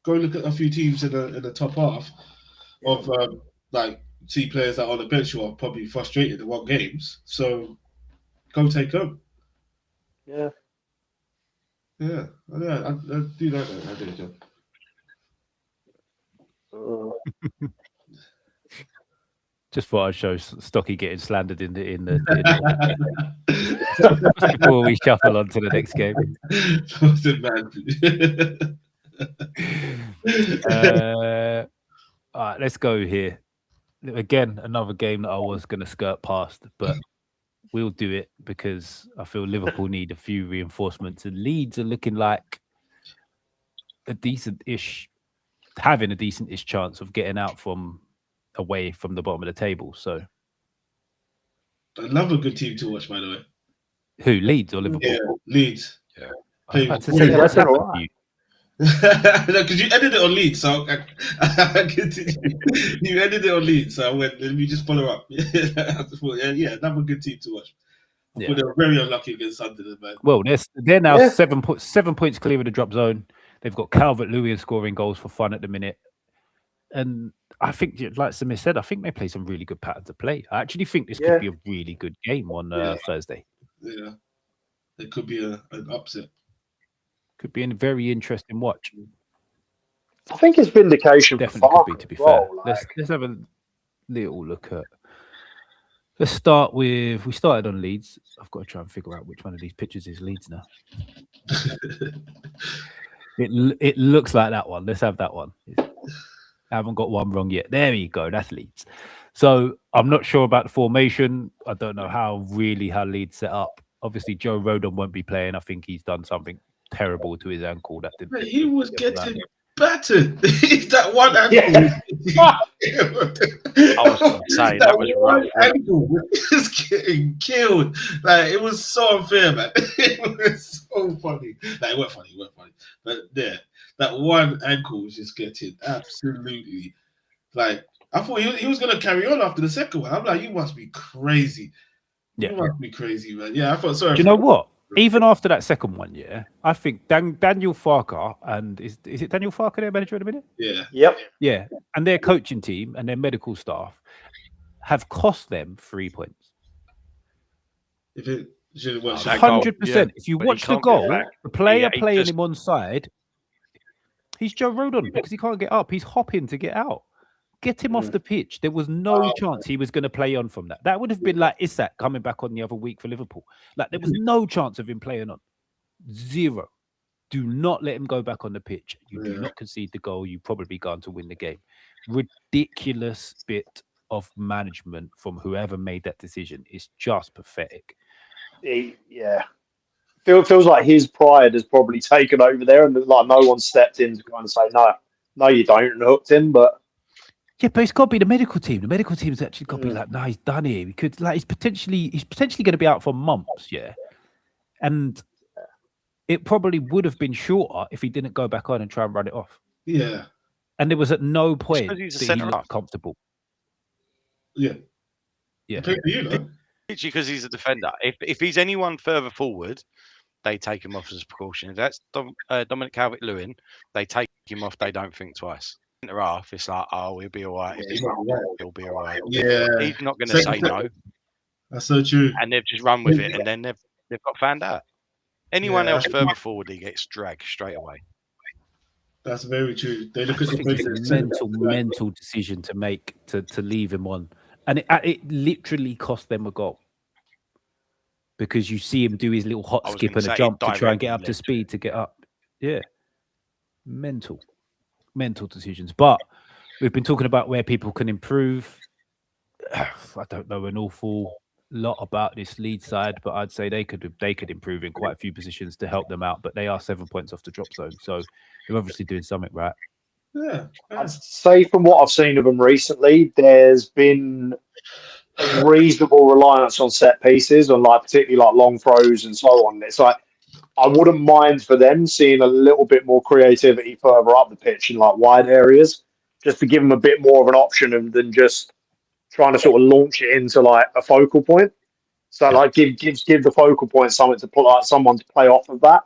Go look at a few teams in the top half of see players that are on the bench who are probably frustrated and want games. So go take them. Yeah. Yeah. I do that. I do, John. Just thought I'd show Stocky getting slandered in the before we shuffle on to the next game. All right, let's go here. Again, another game that I was going to skirt past, but we'll do it because I feel Liverpool need a few reinforcements, and Leeds are looking like having a decent-ish chance of getting out from away from the bottom of the table. So, I love a good team to watch, by the way. Who, Leeds or Liverpool? Yeah, Leeds. Yeah. What's happened to you? Because you edited it on Leeds, so I continue. You edited it on Leeds, so I went, let me just follow up. Yeah, another good team to watch. Yeah. But they were very unlucky against Sunderland, man. Well, they're now 7 points clear of the drop zone. They've got Calvert-Lewin scoring goals for fun at the minute. And I think, like Samir said, I think they play some really good patterns of play. I actually think this could be a really good game on Thursday. Yeah. It could be an upset. Could be a very interesting watch. I think it's vindication. Definitely for could be, to be fair. Let's have a little look at. Let's start with. We started on Leeds. I've got to try and figure out which one of these pictures is Leeds now. It looks like that one. Let's have that one. I haven't got one wrong yet. There you go. That's Leeds. So I'm not sure about the formation. I don't know how Leeds set up. Obviously, Joe Rodon won't be playing. I think he's done something terrible to his ankle. He was getting battered. That one ankle. I was going to say that was one ankle was getting killed. Like, it was so unfair, man. It was so funny. Like, it weren't funny. But yeah, that one ankle was just getting absolutely, like, I thought he was going to carry on after the second one. I'm like, you must be crazy. Yeah. You must be crazy, man. Yeah, I thought sorry. Do you know what? Even after that second one, I think Daniel Farker and is it Daniel Farker their manager at the minute? Yeah. Yep. Yeah. And their coaching team and their medical staff have cost them 3 points. If it 100%. If you watch the goal, the player playing him on side, he's Joe Rodon because he can't get up. He's hopping to get out. Get him off the pitch. There was no chance he was going to play on from that. That would have been like Isak coming back on the other week for Liverpool. Like, there was no chance of him playing on. Zero. Do not let him go back on the pitch. You do not concede the goal. You probably go on to win the game. Ridiculous bit of management from whoever made that decision. It's just pathetic. Feels like his pride has probably taken over there, and like no one stepped in to kind of say no, you don't, and hooked him. But Yeah, but it's got to be the medical team. The medical team's actually got to be like, no, he's done here. We could like he's potentially going to be out for months, yeah. And it probably would have been shorter if he didn't go back on and try and run it off. Yeah. And there was at no point that he's a he centre looked half. comfortable. Yeah. Yeah. Literally because he's a defender. If he's anyone further forward, they take him off as a precaution. If that's Dominic Calvert-Lewin, they take him off. They don't think twice. Centre half, it's like, oh, he'll be all right. He'll be all right. Yeah. He's not going to say no. That's so true. And they've just run with it, and then they've got found out. Anyone else further forward, he gets dragged straight away. That's very true. They look at It's a mental decision to make to leave him on, and it literally cost them a goal because you see him do his little hot skip and a jump to try and get up to speed to get up. Yeah, mental decisions. But we've been talking about where people can improve. I don't know an awful lot about this Leeds side, but I'd say they could improve in quite a few positions to help them out. But they are 7 points off the drop zone, so they're obviously doing something right. Yeah. I'd say from what I've seen of them recently, there's been a reasonable reliance on set pieces, on like particularly like long throws and so on. It's like I wouldn't mind for them seeing a little bit more creativity further up the pitch in like wide areas, just to give them a bit more of an option than just trying to sort of launch it into like a focal point. So like give the focal point something to put like someone to play off of that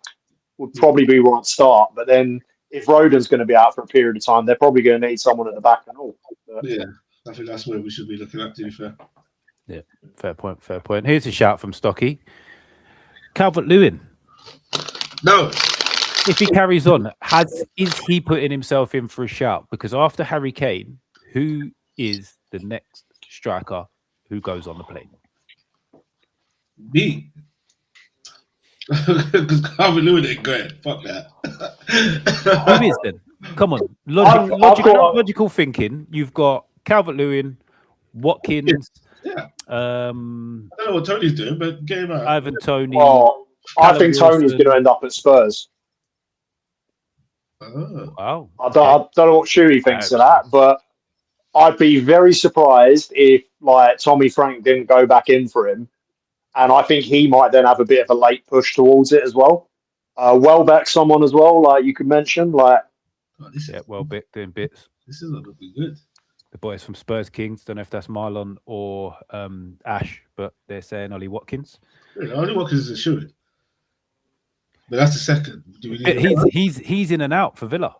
would probably be where I'd start. But then if Rodon's going to be out for a period of time, they're probably going to need someone at the back and all. Yeah, I think that's where we should be looking at, to be fair. Yeah, fair point. Here's a shout from Stocky. Calvert-Lewin. No. If he carries on, is he putting himself in for a shout? Because after Harry Kane, who is the next striker who goes on the plane? Me. Because Calvert-Lewin ain't going. Fuck that. Who is then? Come on. Logical thinking. You've got Calvert-Lewin, Watkins. Yeah. I don't know what Tony's doing, but get him out. Ivan Toney. Well, I think Tony's going to end up at Spurs. Oh. Wow. I don't know what Shuey thinks of that, but I'd be very surprised if like Tommy Frank didn't go back in for him. And I think he might then have a bit of a late push towards it as well. Welbeck, someone as well, like you could mention. Like, Welbeck doing bits. This is not looking good. The boys from Spurs Kings. Don't know if that's Marlon or Ash, but they're saying Ollie Watkins. Yeah, Ollie Watkins is a shooting. But that's the second. Do we need he's in and out for Villa.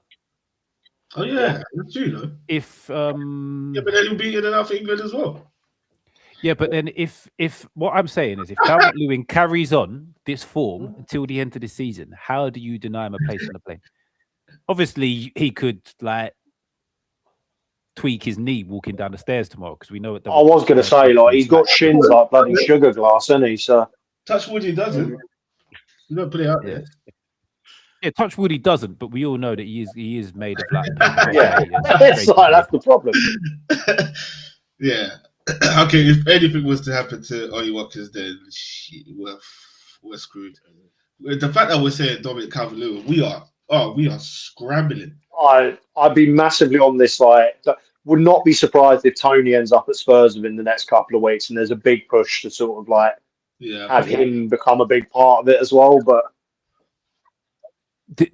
Oh yeah, that's true, though. If yeah, but then he'll be in and out for England as well. Yeah, but then if what I'm saying is if Calvert-Lewin carries on this form until the end of the season, how do you deny him a place on the plane? Obviously, he could like tweak his knee walking down the stairs tomorrow because we know what. I was going to say, like he's got shins like bloody sugar glass, hasn't he? So touch wood, he doesn't. You don't put it out there. Yeah, touch wood, he doesn't. But we all know that he is made of like. Yeah, it's like that's the problem. Yeah. Okay, if anything was to happen to Ollie Watkins, then we're screwed. The fact that we're saying Dominic Calvert-Lewin, we are scrambling. I'd be massively on this. Like, would not be surprised if Tony ends up at Spurs within the next couple of weeks, and there's a big push to sort of like have him become a big part of it as well. But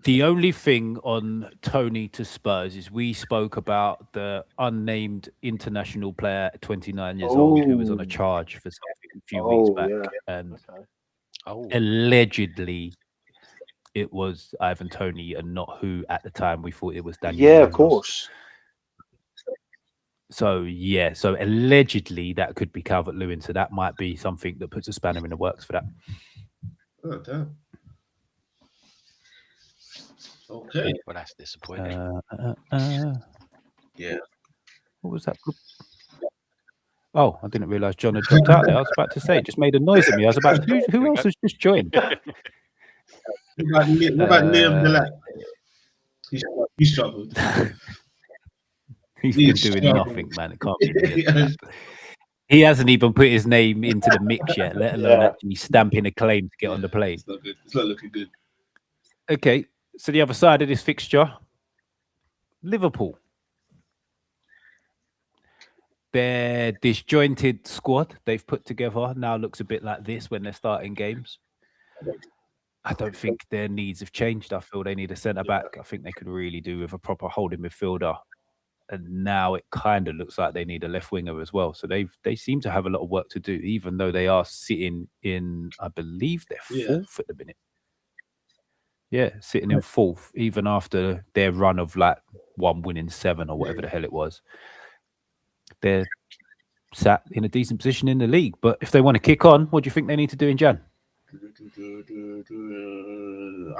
the only thing on Tony to Spurs is we spoke about the unnamed international player, 29 years old, who was on a charge for something a few weeks back. Yeah. And allegedly it was Ivan Toney and not who at the time we thought it was Daniel. Yeah, Munoz. Of course. So allegedly that could be Calvert-Lewin. So that might be something that puts a spanner in the works for that. Oh, damn. Okay. Well, that's disappointing. Yeah. What was that? Oh, I didn't realise John had dropped out there. I was about to say, it just made a noise at me. I was about, who else has just joined? What about Liam Delac? He struggled. He's been doing nothing, man. It can't be. He hasn't even put his name into the mix yet, let alone actually stamping a claim to get on the plane. It's not good. It's not looking good. Okay, so the other side of this fixture, Liverpool. their disjointed squad they've put together now looks a bit like this when they're starting games. I don't think their needs have changed. I feel they need a centre back. I think they could really do with a proper holding midfielder. And now it kind of looks like they need a left winger as well. So they seem to have a lot of work to do, even though they are sitting in, I believe they're fourth at the minute. Yeah, sitting in fourth, even after their run of like 1 winning 7 or whatever the hell it was. They're sat in a decent position in the league. But if they want to kick on, what do you think they need to do in Jan?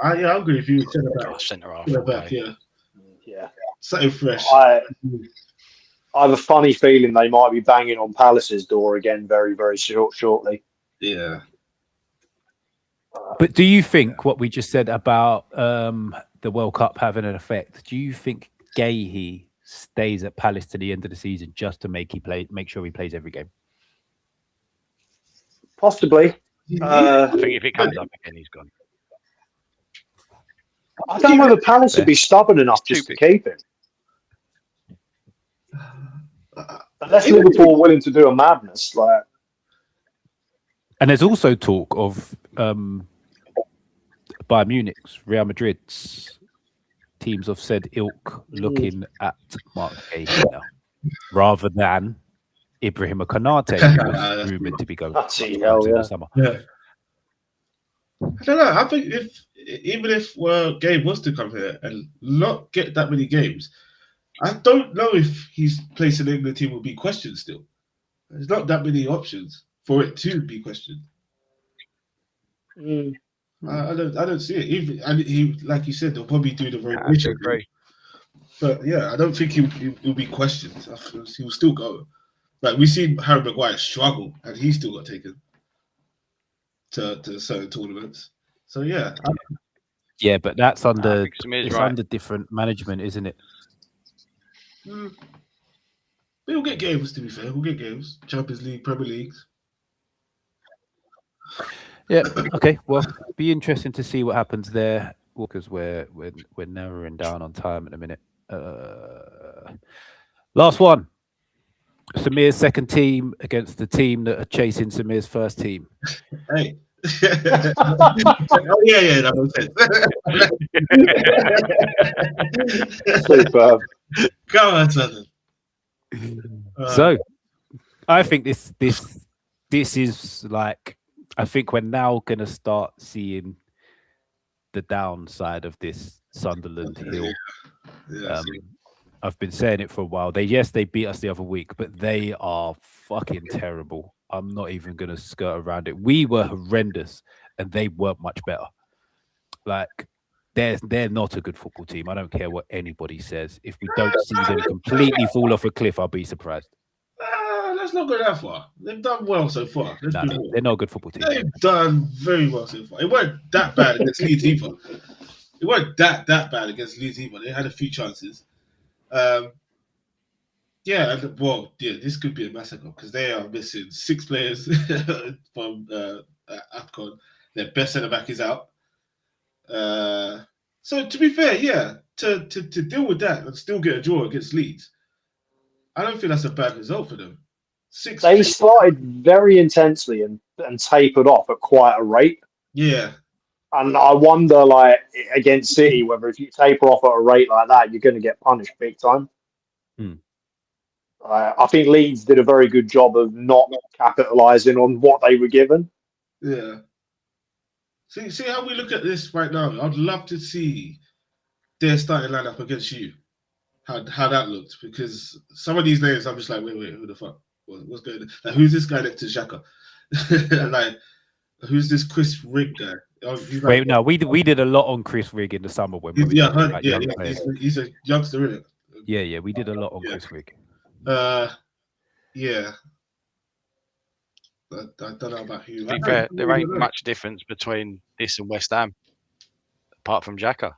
I agree with you. Centre half. Yeah. Something fresh. I have a funny feeling they might be banging on Palace's door again very, very shortly. Yeah. But do you think what we just said about the World Cup having an effect? Do you think Gahey stays at Palace to the end of the season just to make sure he plays every game? Possibly. I think if it comes up again, he's gone. I don't know whether Palace would be stubborn enough just to keep him. Unless Liverpool are willing to do a madness. And there's also talk of Bayern Munich's, Real Madrid's teams of said ilk looking at Mark Gahey now, rather than Ibrahim Konate, who was rumoured to be going Bloody hell, yeah. the summer. Yeah. I don't know. I think even if Gabe was to come here and not get that many games, I don't know if his place in the England team will be questioned still. There's not that many options for it to be questioned. I don't see it. Even he, like you said, they'll probably do the rotation. But yeah, I don't think he'll be questioned. I feel he'll still go. Like we've seen Harry Maguire struggle, and he still got taken to certain tournaments. So yeah. Yeah, but that's under under different management, isn't it? We'll get games, to be fair. We'll get games. Champions League, Premier Leagues. Yeah. Okay. Well, be interesting to see what happens there, because we're narrowing down on time in a minute. Last one. Samir's second team against the team that are chasing Samir's first team. Hey. Oh, yeah, that makes sense. Superb. Come on, Southern. So, I think this is like, I think we're now going to start seeing the downside of this Sunderland hill. Yeah. I've been saying it for a while. They beat us the other week, but they are fucking terrible. I'm not even going to skirt around it. We were horrendous, and they weren't much better. Like, they're not a good football team. I don't care what anybody says. If we don't see them completely fall off a cliff, I'll be surprised. Let's not go that far. They've done well so far. No, they're not a good football team. They've done very well so far. It weren't that bad against Leeds either. It weren't that bad against Leeds either. They had a few chances. This could be a massacre because they are missing 6 players from AFCON. Their best centre back is out. So to be fair, to deal with that and still get a draw against Leeds, I don't think that's a bad result for them. They started very intensely and tapered off at quite a rate. Yeah. And I wonder, against City, whether if you taper off at a rate like that, you're going to get punished big time. I think Leeds did a very good job of not capitalising on what they were given. Yeah. See how we look at this right now. I'd love to see their starting lineup against you. How that looked, because some of these names I'm just like, wait, who the fuck? What's going on? Like, who's this guy next to Xhaka? Like, who's this Chris Rigg guy? Wait, no, we did a lot on Chris Rigg in the summer when we were he's a youngster, isn't it? Yeah, we did a lot on Chris Rigg. Yeah. I don't know about who. To be fair, there ain't much difference between this and West Ham, apart from Xhaka.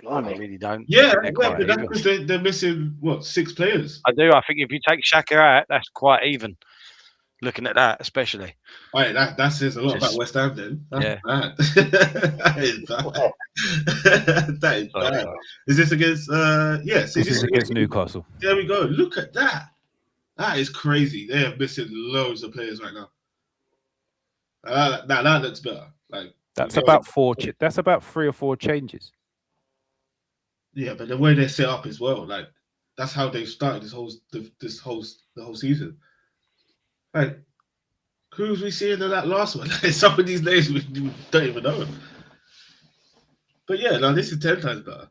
I really don't. Yeah, but that's because they're missing 6 players. I do. I think if you take Xhaka out, that's quite even. Looking at that, especially. Right, that says a lot about West Ham then. That's bad. That is bad. That is bad. Is this against? This is against Newcastle. There we go. Look at that. That is crazy. They are missing loads of players right now. That looks better. Like That's about that's about 3 or 4 changes. Yeah, but the way they're set up as well, like that's how they've started the whole season. Like, who's we seeing in that last one? Like, some of these names we don't even know. But yeah, no, this is 10 times better.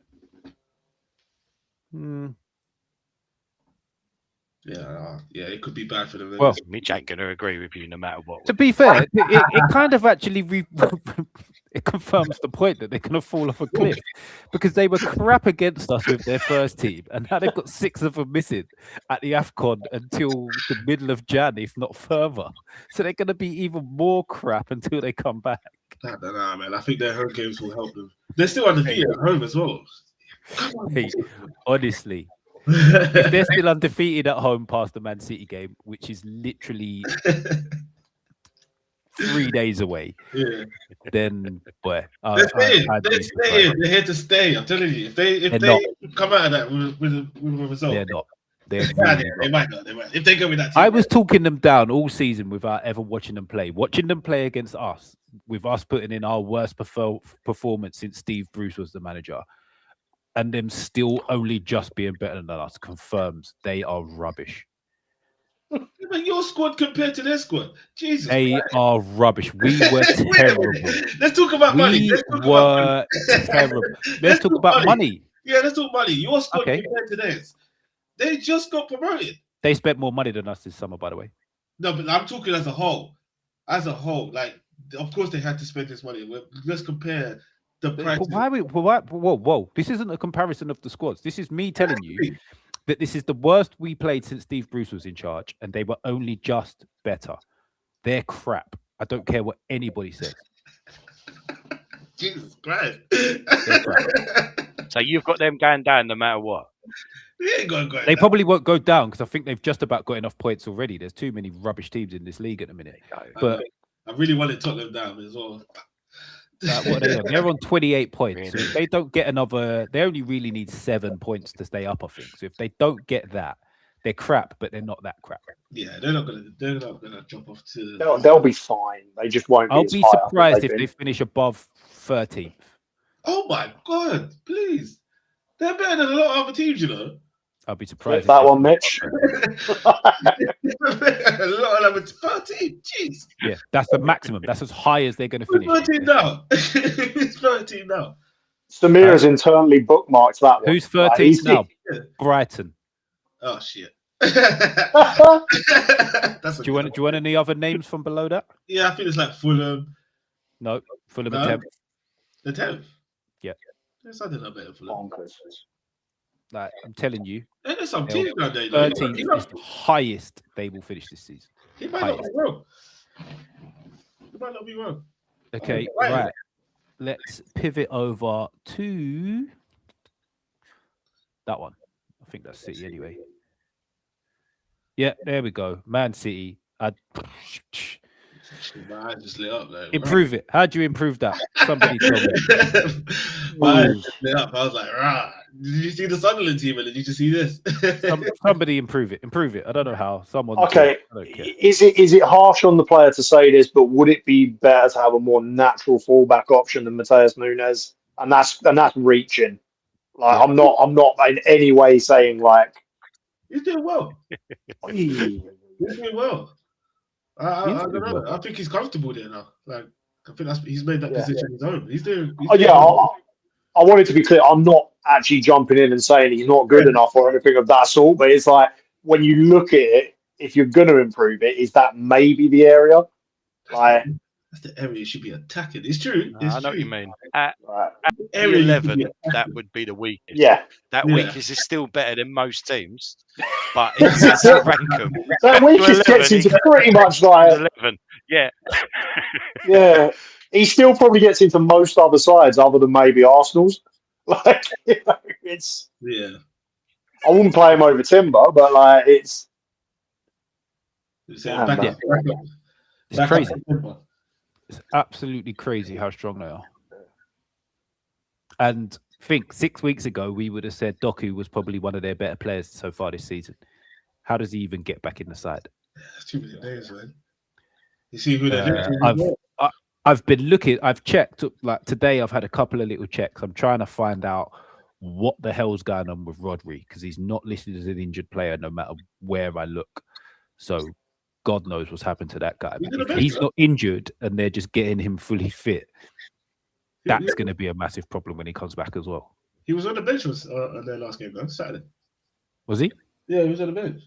Yeah, it could be bad for them. Well, Mitch ain't going to agree with you no matter what. To be fair, it kind of actually it confirms the point that they're going to fall off a cliff because they were crap against us with their first team, and now they've got 6 of them missing at the AFCON until the middle of Jan, if not further. So they're going to be even more crap until they come back. I don't know, man. I think their home games will help them. They're still undefeated at home as well. Hey, honestly. If they're still undefeated at home past the Man City game, which is literally 3 days away, then boy, they're here to stay. I'm telling you, if they come out of that with a result, they're not. They might not. They might. If they go with that team, I was talking them down all season without ever watching them play. Watching them play against us, with us putting in our worst performance since Steve Bruce was the manager. And them still only just being better than us confirms they are rubbish. But your squad compared to their squad, Jesus, they are rubbish. We were terrible. Let's talk about money. Terrible. Let's talk about money. Yeah, let's talk money. Your squad compared to theirs, they just got promoted. They spent more money than us this summer, by the way. No, but I'm talking as a whole. As a whole, like, of course they had to spend this money. Let's compare. But whoa. This isn't a comparison of the squads. This is me telling you that this is the worst we played since Steve Bruce was in charge, and they were only just better. They're crap. I don't care what anybody says. Jesus Christ. They're crap. So you've got them going down no matter what? They probably won't go down because I think they've just about got enough points already. There's too many rubbish teams in this league at the minute. But I really wanted Tottenham down as well. What are they on? They're on 28 points. Really? So if they don't get another, they only really need 7 points to stay up, I think. So if they don't get that, they're crap, but they're not that crap. Yeah, they're not gonna jump off to. They'll be fine. They just won't. I'll be surprised if they finish above 13th. Oh my God! Please, they're better than a lot of other teams, you know. I'll be surprised. That one, Mitch. A lot of them 13. Jeez. Yeah, that's the maximum. That's as high as they're going to finish. 13 now. It's 13 now. Samir has internally bookmarked that one. Who's 13th now? Brighton. Oh shit. Do you want any other names from below that? Yeah, I think it's like Fulham. No, Fulham are 10th. The 10th. Yeah. There's something a bit of Fulham. Like, I'm telling you, there's some teams out there. 13th is the highest they will finish this season. He might not be wrong. He might not be wrong. Okay, right. Let's pivot over to that one. I think that's City anyway. Yeah, there we go. Man City. My eyes just lit up. Like, improve it. How do you improve that? Somebody tell me. My eyes just lit up. I was like, rah. Did you see the Sunderland team and did you just see this? Somebody improve it. Improve it. I don't know how. Someone. Okay. Is it harsh on the player to say this, but would it be better to have a more natural fallback option than Mateus Nunes? And that's reaching. Like, yeah. I'm not in any way saying like he's doing well. He's doing well. I don't know. I think he's comfortable there now. Like, I think he's made that position his own. He's doing. I wanted to be clear. I'm not actually jumping in and saying he's not good enough or anything of that sort. But it's like when you look at it, if you're going to improve it, is that maybe the area? Like, that's the area you should be attacking. It's true. I know what you mean. At area 11, that would be the weakest. Yeah. That weakest is still better than most teams, but it's to rank them. That weakest gets into pretty much like 11. Yeah. Yeah. He still probably gets into most other sides other than maybe Arsenal's. Like, it's. Yeah. I wouldn't play him over Timber, but like it's. It's crazy. It's absolutely crazy how strong they are. And I think 6 weeks ago we would have said Doku was probably one of their better players so far this season. How does he even get back in the side? That's too many names, man. You see who they're I've been looking. I've checked. Like today, I've had a couple of little checks. I'm trying to find out what the hell's going on with Rodri because he's not listed as an injured player, no matter where I look. So, God knows what's happened to that guy. If he's not injured and they're just getting him fully fit, that's going to be a massive problem when he comes back as well. He was on the bench on their last game, though, Saturday. Was he? Yeah, he was on the bench.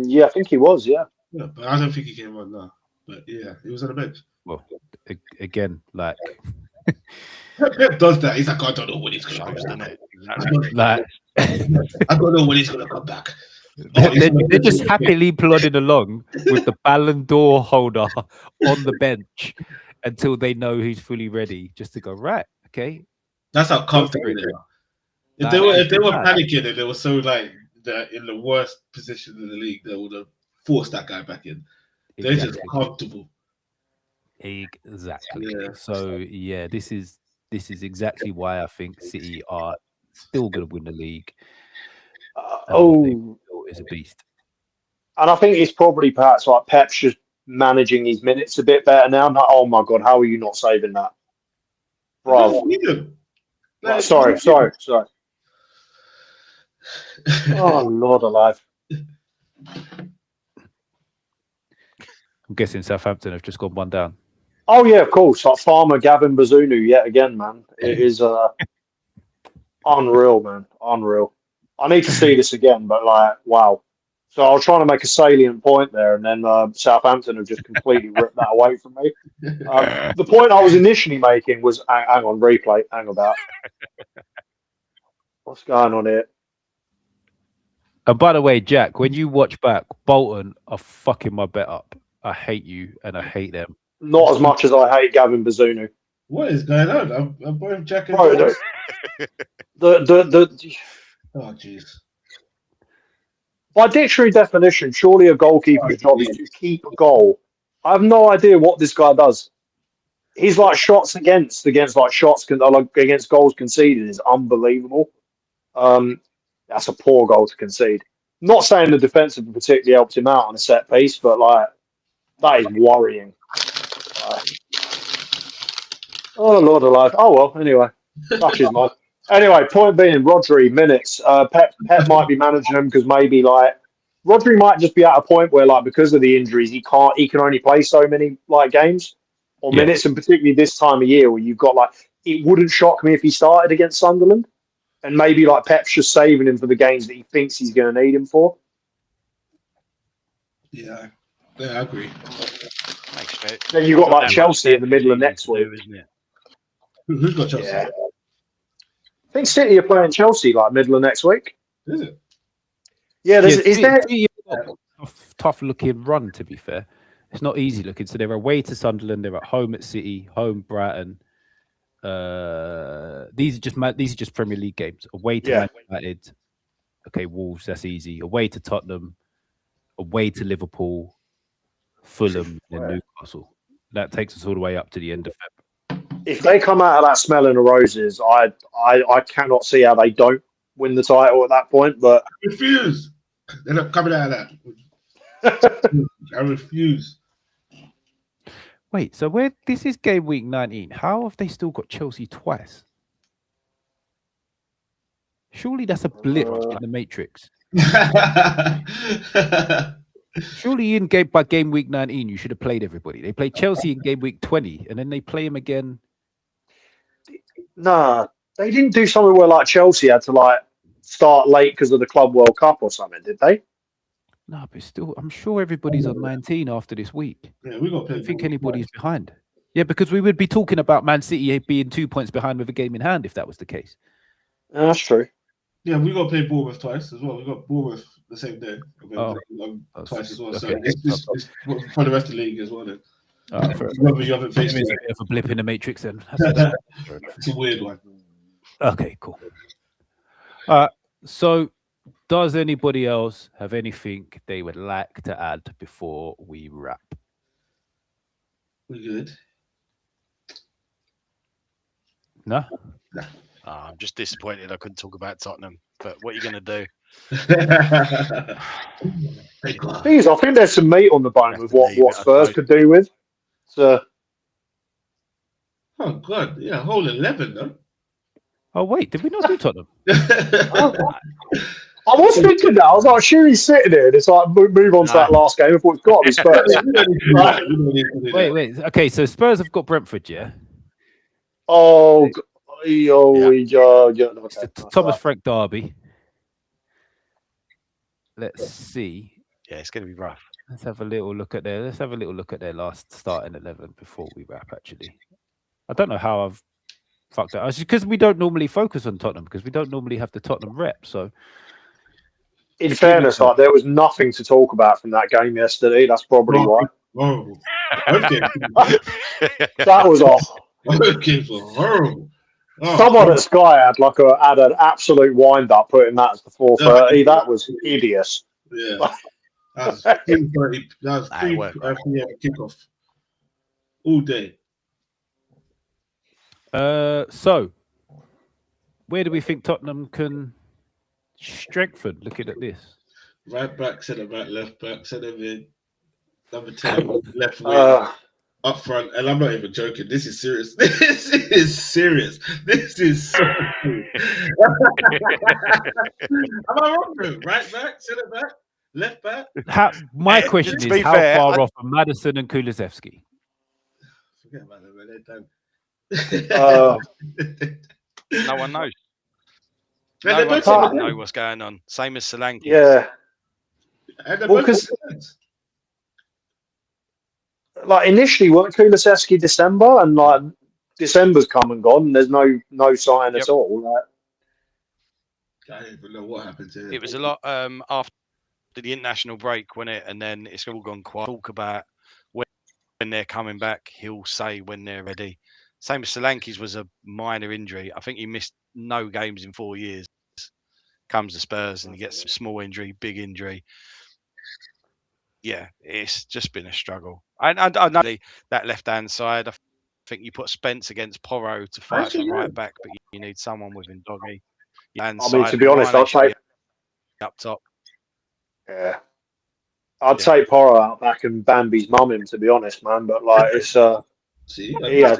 Yeah, I think he was. Yeah, but I don't think he came on now. But yeah, he was on the bench. Well, again, like Pep does that. He's like, I don't know when he's going to come back. Like, I don't know when he's going to come back. They're just happily plodding along with the Ballon d'Or holder on the bench until they know he's fully ready, just to go right. Okay, that's how comfortable they are. If they were panicking and they were so like in the worst position in the league, they would have forced that guy back in. They're just comfortable. Exactly. Yeah. So yeah, this is exactly why I think City are still going to win the league. Is a beast. And I think it's probably perhaps like Pep's just managing his minutes a bit better now. Oh my God, how are you not saving that? Bro. Like, sorry. Oh, Lord alive. I'm guessing Southampton have just gone one down. Oh, yeah, of course. Like Farmer Gavin Bazunu yet again, man. It is unreal, man. Unreal. I need to see this again, but like, wow. So I was trying to make a salient point there, and then Southampton have just completely ripped that away from me. The point I was initially making was, hang on, replay, hang about. What's going on here? And by the way, Jack, when you watch back, Bolton are fucking my bet up. I hate you, and I hate them. Not as much as I hate Gavin Bazunu. What is going on? I'm both Jack and oh, jeez. By dictionary definition, surely a goalkeeper's job is to keep a goal. I have no idea what this guy does. He's like shots against like shots against goals conceded is unbelievable. That's a poor goal to concede. Not saying the defensive particularly helped him out on a set piece, but like that is worrying. Oh Lord alive! Oh well. Anyway, such is life. Anyway, point being, Rodri minutes. Pep might be managing him because maybe like Rodri might just be at a point where like because of the injuries he can only play so many like games or minutes, and particularly this time of year where you've got like it wouldn't shock me if he started against Sunderland, and maybe like Pep's just saving him for the games that he thinks he's going to need him for. Yeah, I agree. Then you've got like Chelsea in the middle of next week, isn't it? Who's got Chelsea? Yeah. I think City are playing Chelsea like middle of next week. Is it? Yeah, is there a tough looking run, to be fair. It's not easy looking. So they're away to Sunderland, they're at home at City, home Brighton. These are just Premier League games. Away to Man United. Okay, Wolves, that's easy. Away to Tottenham, away to Liverpool, Fulham, and Newcastle. That takes us all the way up to the end of February. If they come out of that smelling of roses, I cannot see how they don't win the title at that point. But I refuse. They're not coming out of that. I refuse. Wait, so this is game week 19. How have they still got Chelsea twice? Surely that's a blip in the matrix. Surely by game week 19, you should have played everybody. They played Chelsea in game week 20, and then they play them again. Nah, they didn't do something where like Chelsea had to like start late because of the Club World Cup or something, did they? No, but still, I'm sure everybody's on 19 after this week. Yeah, we got. I don't think anybody's behind. Yeah, because we would be talking about Man City being 2 points behind with a game in hand if that was the case. Yeah, that's true. Yeah, we got to play Bournemouth twice as well. We got Bournemouth the same day. Twice as well. So it's for the rest of the league as well. Then. You haven't faced it. A blip in the matrix then. It's a weird one. Okay, cool. So does anybody else have anything they would like to add before we wrap? We good? No? I'm just disappointed I couldn't talk about Tottenham. But what are you going to do? Thing is, I think there's some meat on the bone with what Spurs could do with. So, Oh God, yeah, whole 11 though. Oh wait, did we not do Tottenham? I was thinking that. I was like, sure, he's sitting there. And it's like, move on to that last game. I thought it's got to be Spurs. Wait. Okay, so Spurs have got Brentford, yeah? Okay. It's the Thomas Frank derby. Let's see. Yeah, it's going to be rough. Let's have a little look at their last starting 11 before we wrap. Actually, I don't know how I've fucked that. It's because we don't normally focus on Tottenham because we don't normally have the Tottenham rep. So, in fairness, like there was nothing to talk about from that game yesterday. That's probably why. Horrible. That was off. Horrible. Someone at Sky had an absolute wind up putting that as the 4:30. That was hideous. Yeah. That was 3:30. That was 3 p.m. kickoff. All day. So where do we think Tottenham can strengthen? Looking at this, right back, centre back, left back, centre mid, number 10, left wing, up front. And I'm not even joking. This is serious. This is serious. This is so cool. Am I wrong, bro? Right back, centre back, left back. My question is, how far off are Maddison and Kulusevski? Forget about them, man. They're done. No one knows. No one both doesn't know what's going on. Same as Solanke. Yeah. Well, because initially weren't Kulusevski December, and December's come and gone, and there's no sign at all. I don't even know what happened to him. It was a lot after the international break, wasn't it? And then it's all gone quiet. Talk about when they're coming back. He'll say when they're ready. Same as Solanke's was a minor injury. I think he missed no games in 4 years. Comes to Spurs and he gets a small injury, big injury. Yeah, it's just been a struggle. I know that left-hand side. I think you put Spence against Porro to fight for right back, but you need someone with Ndoggy. To be honest, I'll take up top. Yeah, I'd take Porro out back and Bambi's mum him. To be honest, man, but it's he has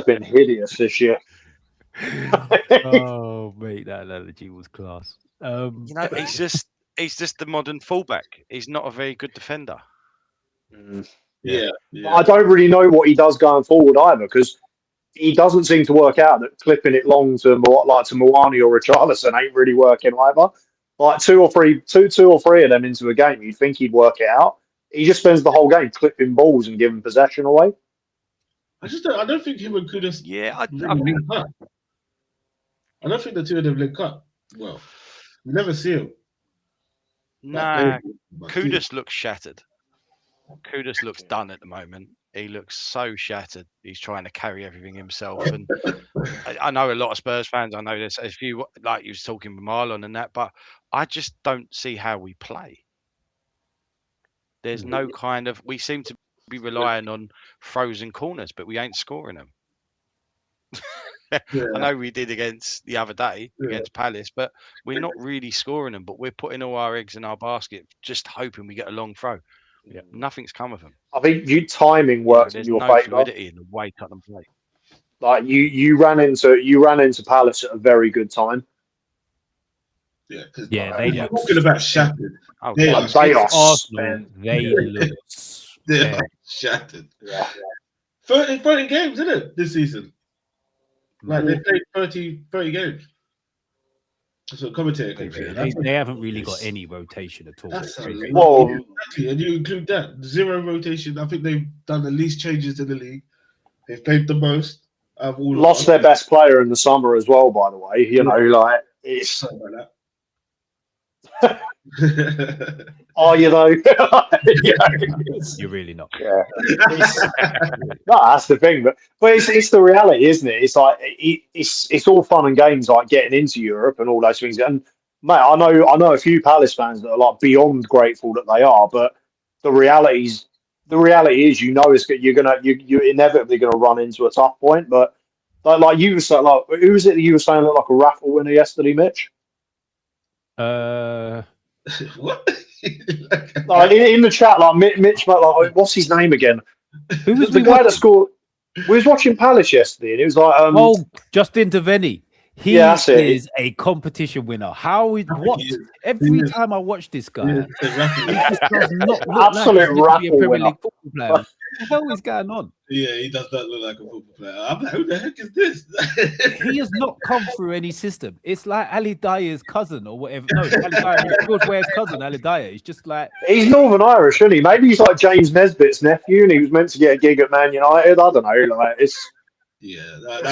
been hideous this year. Oh mate, that analogy was class. He's just the modern fullback. He's not a very good defender. Yeah. I don't really know what he does going forward either, because he doesn't seem to work out that clipping it long to Moani or Richarlison ain't really working either. Like two or three of them into a game, you'd think he'd work it out. He just spends the whole game clipping balls and giving possession away. I don't think him and Kudus. Yeah, I don't think the two of them link up well. You never see him. Nah, Kudus looks shattered. Kudus looks done at the moment. He looks so shattered. He's trying to carry everything himself. And I know a lot of Spurs fans. I know there's a few, like you was talking with Marlon and that, but I just don't see how we play. There's no kind of. We seem to be relying on frozen corners, but we ain't scoring them. I know we did against the other day against Palace, but we're not really scoring them. But we're putting all our eggs in our basket, just hoping we get a long throw. Yeah, nothing's come of them. I think timing works in your favour. There's no fluidity in the way Tottenham play. Like you ran into Palace at a very good time. Yeah, because they are talking about shattered. Oh, they are Arsenal. They look shattered. Yeah. 30 games, isn't it, this season? Like they played 30 games. That's what commentator they haven't really got any rotation at all. Exactly. And you include that 0 rotation. I think they've done the least changes in the league. They've played the most. Lost their best player in the summer as well, by the way. It's something like that. You're really not. Yeah. No, that's the thing. But it's the reality, isn't it? It's like it's all fun and games, like getting into Europe and all those things. And mate, I know a few Palace fans that are like beyond grateful that they are. But the reality is, you're inevitably gonna run into a tough point. But like you were saying, who was it that you were saying looked like a raffle winner yesterday, Mitch? What? Like in the chat, like Mitch, like what's his name again? Who was the we guy that watching? scored? We was watching Palace yesterday, and it was like, Oh, Justin Devaney. He Yeah, that's it. is a competition winner. How is what? Every time I watch this guy, he just does not look Absolute like he could be a raffle Premier winner. League football player. What the hell is going on? Yeah, he does not look like a football player. I'm like, who the heck is this? He has not come through any system. It's like Ali Dyer's cousin or whatever. No, Ali Dyer, George Ware's cousin, Ali Dyer. It's just like he's Northern Irish, isn't he? Maybe he's like James Nesbitt's nephew, and he was meant to get a gig at Man United. I don't know. Like it's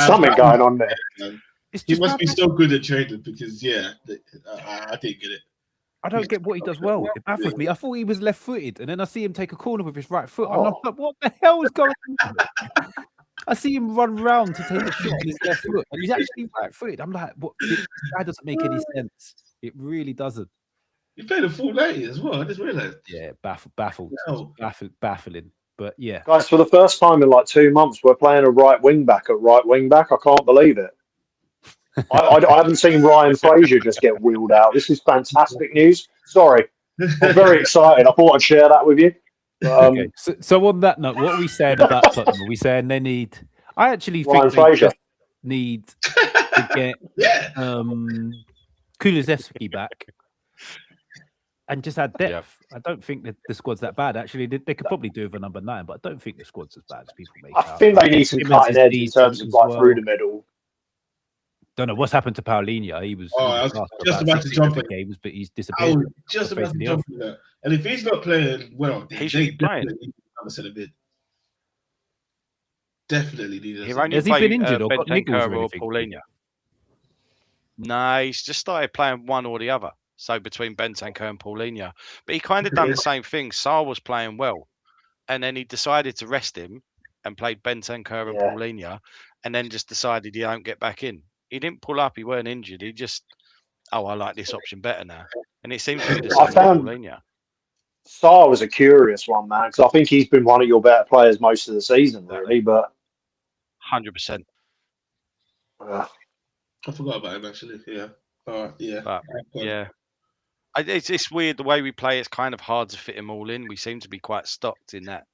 something going on there. He must be so good at trading because I didn't get it. I don't get what he does well. It baffles me. I thought he was left-footed, and then I see him take a corner with his right foot. And I'm like, what the hell is going on? I see him run round to take a shot on his left foot, and he's actually right-footed. I'm like, what? This guy doesn't make any sense. It really doesn't. He played a full 90 as well. I just realised. Yeah, baffled, baffling. But yeah, Guys, for the first time in like 2 months, we're playing a right wing back at right wing back. I can't believe it. I haven't seen Ryan Fraser just get wheeled out. This is fantastic news. Sorry, I'm very excited. I thought I'd share that with you. Okay. So on that note, what are we saying about Tottenham? Are we saying they need? I actually Ryan think they Fraser. just need to get Kulusevski back and just add depth. I don't think that the squad's that bad. Actually, they could probably do with a number 9, but I don't think the squad's as bad as people make I out. think they need some Simmons cutting is edge in terms decent of as like through well. the middle. Don't know what's happened to Paulinho. He was I was just about to jump in games, but he's I disappeared. was just about to jump in there. And if he's not playing well, He should be playing. Definitely need a He Has he been injured or got niggles or Bentancur or anything? Paulinho? No, he's just started playing one or the other. So between Bentancur and Paulinho. But he kind of done the same thing. Sarr was playing well. And then he decided to rest him and played Bentancur and Paulinho. And then just decided he don't get back in. He didn't pull up. He weren't injured. He just, I like this option better now. And it seems to be the same with Paulinho. Sarr was a curious one, man, because I think he's been one of your better players most of the season, really. But 100%. I forgot about him actually. Yeah. It's weird the way we play. It's kind of hard to fit them all in. We seem to be quite stocked in that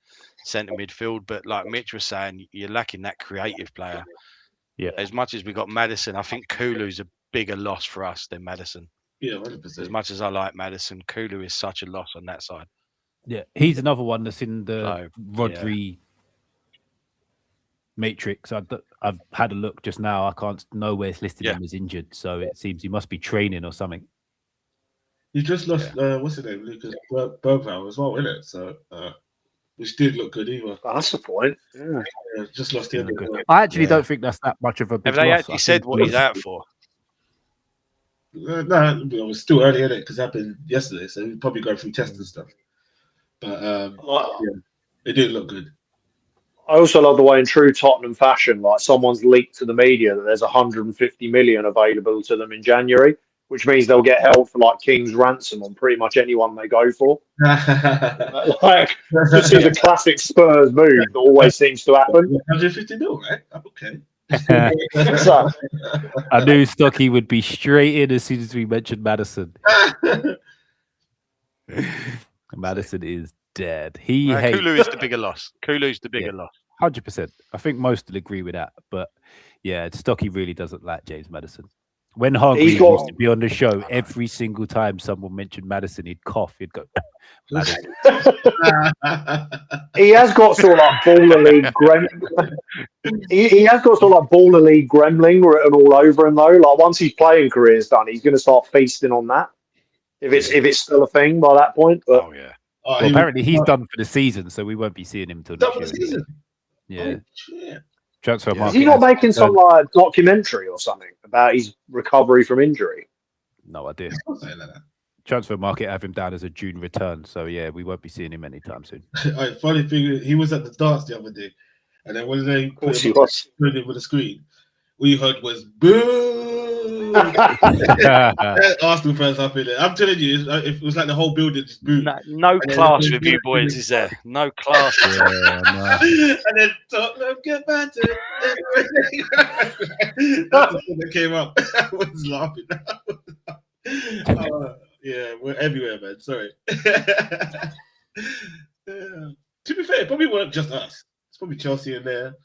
centre midfield. But like Mitch was saying, you're lacking that creative player. Yeah. As much as we got Maddison, I think Kulu's a bigger loss for us than Maddison. Yeah, 100%. As much as I like Maddison, Kulu is such a loss on that side. Yeah, he's another one that's in the Rodri matrix. I've had a look just now. I can't nowhere it's listed him as injured, so it seems he must be training or something. You just lost what's his name, Lucas Bergvall as well, isn't it? So which did look good either. Oh, that's the point. Just lost him. I actually don't think that's that much of a big Have they loss. actually said what he's out for? No, it was still early in it because it happened yesterday, so he's probably going through tests and stuff. But it did look good. I also love the way, in true Tottenham fashion, like someone's leaked to the media that there's 150 million available to them in January, which means they'll get held for like king's ransom on pretty much anyone they go for. Like, this is a classic Spurs move that always seems to happen. 150 mil, right? Okay. So, I knew Stocky would be straight in as soon as we mentioned Maddison. Madison is dead. Kulu is the bigger loss. Kulu's the bigger loss. 100%. I think most will agree with that. But yeah, Stocky really doesn't like James Maddison. When Hargreaves used to be on the show, every single time someone mentioned Maddison, he'd cough. He'd go, Maddison. He has got sort of like baller league gremlin. He has got sort of like baller league gremlin written all over him though. Like once his playing career's done, he's going to start feasting on that. If it's still a thing by that point. But well, apparently he's done for the season, so we won't be seeing him until next year. Season. Yeah. Oh, shit. Transfer market. Is he not making some like documentary or something about his recovery from injury? No idea. Transfer market have him down as a June return, so yeah, we won't be seeing him anytime soon. Funny thing, he was at the darts the other day, and then when they put him with the screen, all you heard was boo. Arsenal fans up in there. I'm telling you, it was like the whole building just booed. No class with you boys, is there? No class. And then Tottenham get battered. That's the thing that came up. I was laughing. Yeah, we're everywhere, man. Sorry. Yeah. To be fair, it probably weren't just us. It's probably Chelsea in there,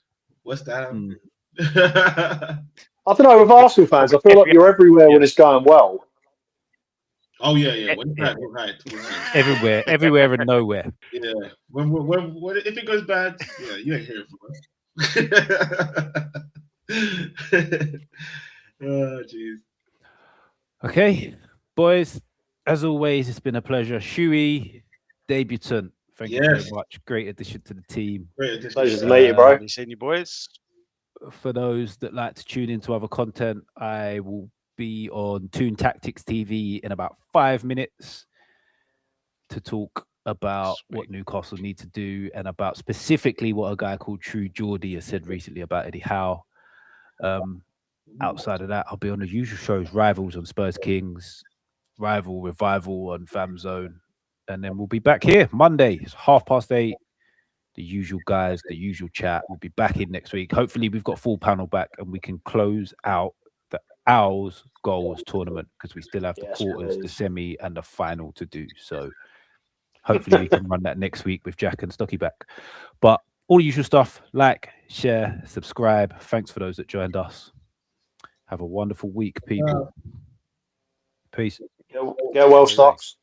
West Ham. I don't know. With Arsenal fans, I feel like you're everywhere when it's going well. Oh yeah. When we're right. Everywhere and nowhere. Yeah. When if it goes bad, yeah, you ain't hearing from us. Oh jeez. Okay, boys. As always, it's been a pleasure. Shuey, debutant. Thank you very much. Great addition to the team. Great addition. Pleasure to meet you, bro. Have seen you boys? For those that like to tune into other content, I will be on Toon Tactics TV in about 5 minutes to talk about what Newcastle need to do and about specifically what a guy called True Geordie has said recently about Eddie Howe. Outside of that, I'll be on the usual shows, Rivals on Spurs Kings, Revival on Fam Zone, and then we'll be back here Monday. It's 8:30. The usual guys, the usual chat. We'll be back in next week. Hopefully, we've got full panel back and we can close out the Owls Goals tournament because we still have the quarters, the semi, and the final to do. So hopefully, we can run that next week with Jack and Stocky back. But all the usual stuff: like, share, subscribe. Thanks for those that joined us. Have a wonderful week, people. Peace. Get well, Stocks.